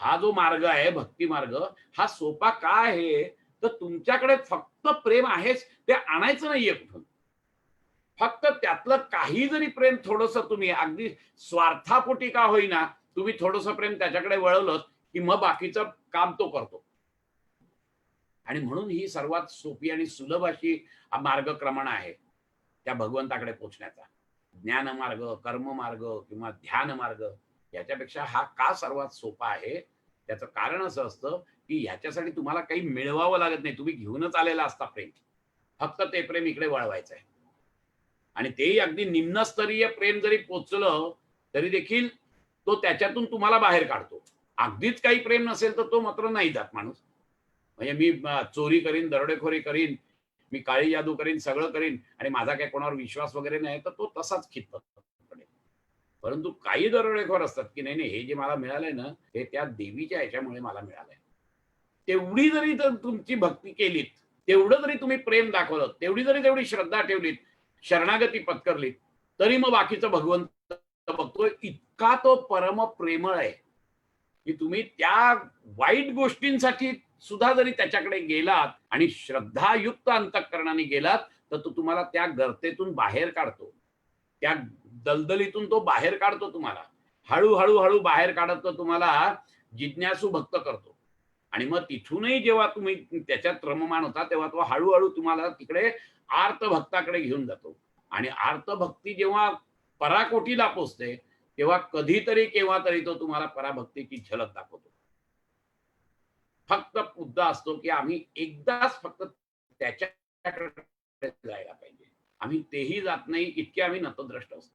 Speaker 1: हा जो मार्ग आहे भक्ती मार्ग, हा सोपा का आहे तर तुमच्याकडे फक्त प्रेम आहेच, ते आणायचं नाहीये कुठून. फक्त त्यातलं काही जरी प्रेम थोडंसं तुम्ही अगदी स्वार्थापोटी का होईना तुम्ही थोडंसं प्रेम त्याच्याकडे वळवलं की मग बाकीचं काम तो करतो. आणि म्हणून ही सर्वात सोपी आणि सुलभ अशी मार्गक्रमण आहे त्या भगवंताकडे पोहोचण्याचा. ज्ञान मार्ग, कर्म मार्ग किंवा ध्यान मार्ग याच्यापेक्षा हा का सर्वात सोपा आहे, त्याचं कारण असं असतं की ह्याच्यासाठी तुम्हाला काही मिळवावं लागत नाही. तुम्ही घेऊनच आलेला असता प्रेम, फक्त ते प्रेम इकडे वळवायचं आहे. आणि तेही अगदी निम्नस्तरीय प्रेम जरी पोचलं तरी देखील तो त्याच्यातून तुम्हाला बाहेर काढतो. अगदीच काही प्रेम नसेल तर तो मात्र नाही जात माणूस. म्हणजे मी चोरी करीन, दरोडेखोरी करीन, मी काळी जादू करीन, सगळं करीन आणि माझा काही कोणावर विश्वास वगैरे नाही तर तो तसाच खितपत पडेल. परंतु काही दरोडेखोर असतात की नाही नाही हे जे मला मिळालंय ना हे त्या देवीच्या ह्याच्यामुळे मला मिळालंय. तेवढी जरी तर तुमची भक्ती केलीत, तेवढं जरी तुम्ही प्रेम दाखवलं, तेवढी श्रद्धा ठेवलीत, शरणागती पत्करलीत, तरी मग बाकीचं भगवंत बघतोय. इतका तो परम प्रेमळ आहे की तुम्ही त्या वाईट गोष्टींसाठी सुद्धा जरी त्याच्याकडे गेलात आणि श्रद्धायुक्त अंतःकरणाने गेलात तर तो तुम्हाला त्या गर्तेतून बाहेर काढतो, त्या दलदलीतून तो बाहेर काढतो तुम्हाला. हळूहळू हळू बाहेर काढत तो तुम्हाला जिज्ञासू भक्त करतो. आणि मग तिथूनही जेव्हा तुम्ही त्याच्यात रममान होता तेव्हा तो हळूहळू तुम्हाला तिकडे आर्त भक्ताकडे घेऊन जातो. आणि आर्त भक्ती जेव्हा पराकोटीला पोचते तेव्हा कधीतरी केव्हा तरी तो तुम्हाला पराभक्तीची झलक दाखवतो. फक्त मुद्दा असतो की आम्ही एकदाच फक्त त्याच्याकडे जायला पाहिजे. आम्ही तेही जात नाही, इतके आम्ही नतद्रष्ट असतो.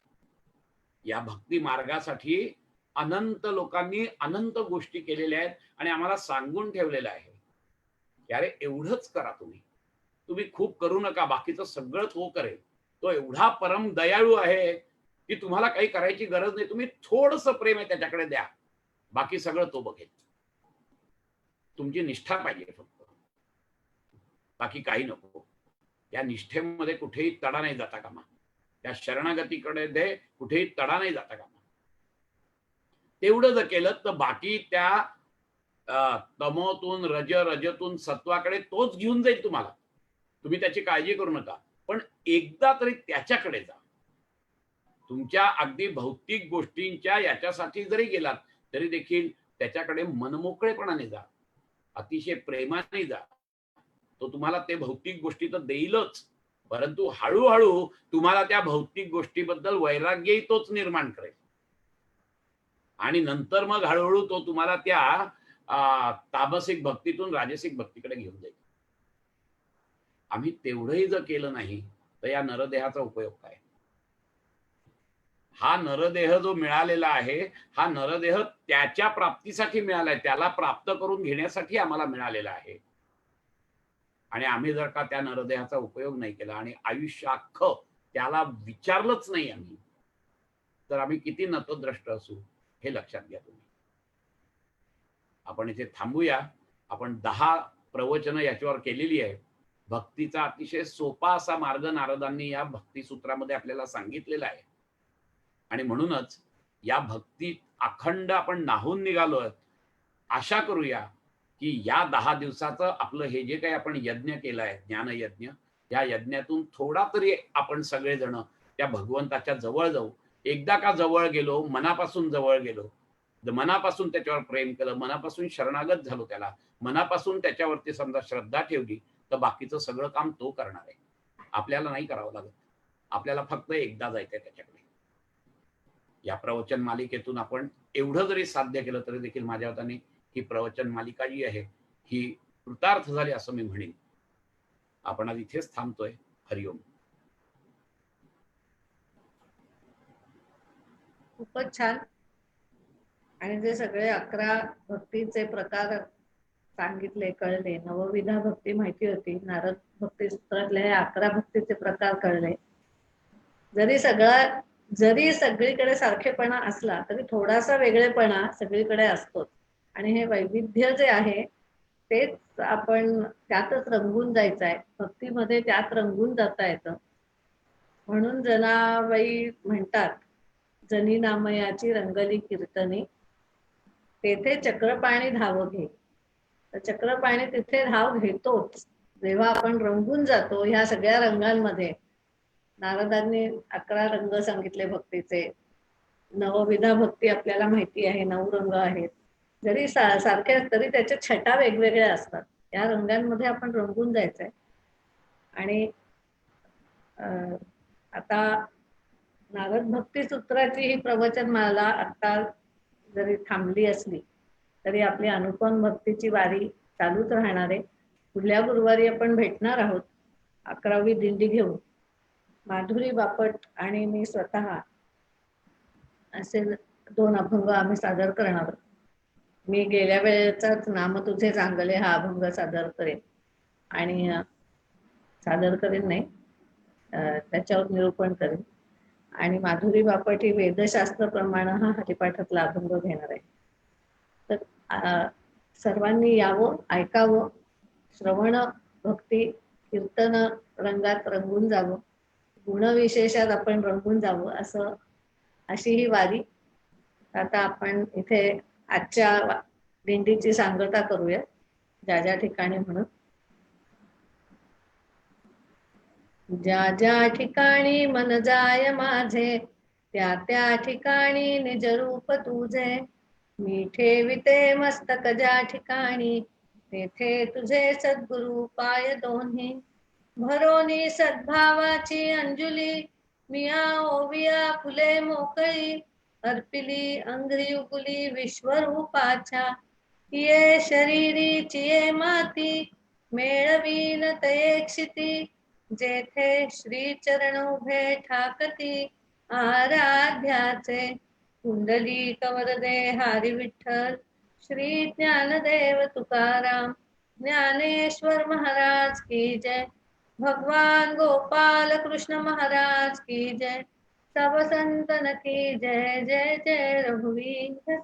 Speaker 1: या भक्ती मार्गासाठी अनंत लोकांनी अनंत गोष्टी केलेल्या आहेत आणि आम्हाला सांगून ठेवलेलं आहे की अरे एवढंच करा, तुम्ही खूप करू नका, बाकीचं सगळं तो करेल. तो एवढा परम दयाळू आहे की तुम्हाला काही करायची गरज नाही, तुम्ही थोडंसं प्रेम आहे त्याच्याकडे द्या, बाकी सगळं तो बघेल. तुमची निष्ठा पाहिजे फक्त, बाकी काही नको. त्या निष्ठेमध्ये कुठेही तडा नाही जाता कामा, त्या शरणागतीकडे दे कुठेही तडा नाही जाता कामा. तेवढं जर केलं तर बाकी त्या तमोतून रजतून सत्वाकडे तोच घेऊन जाईल तुम्हाला. तुम्ही त्याची काळजी करू नका, पण एकदा तरी त्याच्याकडे जा. तुमच्या अगदी भौतिक गोष्टींच्या याच्यासाठी जरी गेलात तरी देखील त्याच्याकडे मनमोकळेपणाने जा, अतिशय प्रेमाने जा. तो तुम्हाला ते भौतिक गोष्टी तर देईलच, परंतु हळूहळू तुम्हाला त्या भौतिक गोष्टीबद्दल वैराग्यही तोच निर्माण करेल आणि नंतर मग हळूहळू तो तुम्हाला त्या तामसिक भक्तीतून राजसिक भक्तीकडे घेऊन जाईल. आम्ही तेवढंही जर केलं नाही तर या नरदेहाचा उपयोग काय? हा नरदेह जो मिळालेला आहे, हा नरदेह त्याच्या प्राप्तीसाठी मिळालाय, त्याला प्राप्त करून घेण्यासाठी आम्हाला मिळालेला आहे. आणि आम्ही जर का त्या नरदेहाचा उपयोग नाही केला आणि आयुष्य अख्खं त्याला विचारलंच नाही आम्ही, तर आम्ही किती नतद्रष्ट असू हे लक्षात घ्या तुम्ही. आपण इथे थांबूया. आपण 10 प्रवचनं याच्यावर केलेली आहे. भक्तीचा अतिशय सोपा असा मार्ग नारदांनी या भक्ती सूत्रामध्ये आपल्याला सांगितलेला आहे आणि म्हणूनच या भक्तीत अखंड आपण नाहून निघालोय. आशा करूया की या 10 दिवसाचं आपलं हे जे काही आपण यज्ञ केलाय, ज्ञान यज्ञ, या यज्ञातून थोडा तरी आपण सगळेजण त्या भगवंताच्या जवळ जाऊ. एकदा का जवळ गेलो, मनापासून जवळ गेलो, मनापासून त्याच्यावर प्रेम केलं, मनापासून शरणागत झालो त्याला, मनापासून त्याच्यावरती समजा श्रद्धा ठेवली, तर बाकीचं सगळं काम तो करणार आहे. आपल्याला नाही करावं लागत. आपल्याला फक्त एकदा जायचंय त्याच्याकडे. या प्रवचन मालिकेतून आपण एवढं जरी साध्य केलं तरी देखील माझ्या हाताने ही प्रवचन मालिका जी आहे ही कृतार्थ झाली असं मी म्हणेन. आपण आज इथेच थांबतोय. हरिओम.
Speaker 2: खूपच छान. आणि जे सगळे 11 भक्तीचे प्रकार सांगितले, कळले, नवविधा भक्ती माहिती होती, नारद भक्ती सूत्रातले 11 भक्तीचे प्रकार कळले. जरी सगळीकडे सारखेपणा असला तरी थोडासा वेगळेपणा सगळीकडे असतोच. आणि हे वैविध्य जे आहे तेच आपण त्यातच रंगून जायचं आहे. भक्तीमध्ये त्यात रंगून जाता येतं. म्हणून जनाबाई म्हणतात, जनी नामयाची रंगली कीर्तनी, तेथे चक्रपाणी धाव घे. तर चक्रपाणी तिथे धाव घेतोच जेव्हा आपण रंगून जातो ह्या सगळ्या रंगांमध्ये. नारदांनी 11 रंग सांगितले भक्तीचे. नवविधा भक्ती आपल्याला माहिती आहे, 9 रंग आहेत. जरी सारखे तरी त्याच्या छटा वेगवेगळ्या असतात. या रंगांमध्ये आपण रंगून जायचंय. आणि आता नारद भक्ती सूत्राची ही प्रवचनमाला आता जरी थांबली असली तरी आपली अनुपम भक्तीची वारी चालूच राहणार आहे. पुढल्या गुरुवारी आपण भेटणार आहोत 11वी दिंडी घेऊन. माधुरी बापट आणि मी स्वतः असे 2 अभंग आम्ही सादर करणार आहोत. मी गेल्या वेळेचाच नाम तुझे चांगले हा अभंग सादर करेन आणि सादर करेन नाही त्याच्यावर निरूपण करेन. आणि माधुरी बापट ही वेदशास्त्र प्रमाणे हा हरिपाठातला अभंग घेणार आहे. तर सर्वांनी यावं, ऐकावं, श्रवण भक्ती कीर्तन रंगात रंगून जावं, गुणविशेषात आपण रंगून जावं, अशी ही वारी. आता आपण इथे आजच्या दिंडीची सांगता करूया ज्या ज्या ठिकाणी म्हणून. ज्या ज्या ठिकाणी मन जाय माझे, त्या त्या ठिकाणी निज रूप तुझे. मी ठेविते मस्तक ज्या ठिकाणी, तेथे तुझे सद्गुरु पाय दोन्ही. भरोनी सद्भावाची अंजुली, मिया ओविया फुले मोकळी. अर्पिली अंघ्री उगुली विश्वरूपाच्या, ये शरीरी चिये माती, मेळवीन तये क्षिती. जेथे श्री चरण उभे ठाकती आराध्याचे कुंडली कवरदे हरी विठ्ठल श्री ज्ञानदेव तुकाराम ज्ञानेश्वर महाराज की जय भगवान गोपाल कृष्ण महाराज की जय सब संतन की जय जय जय रघुवीर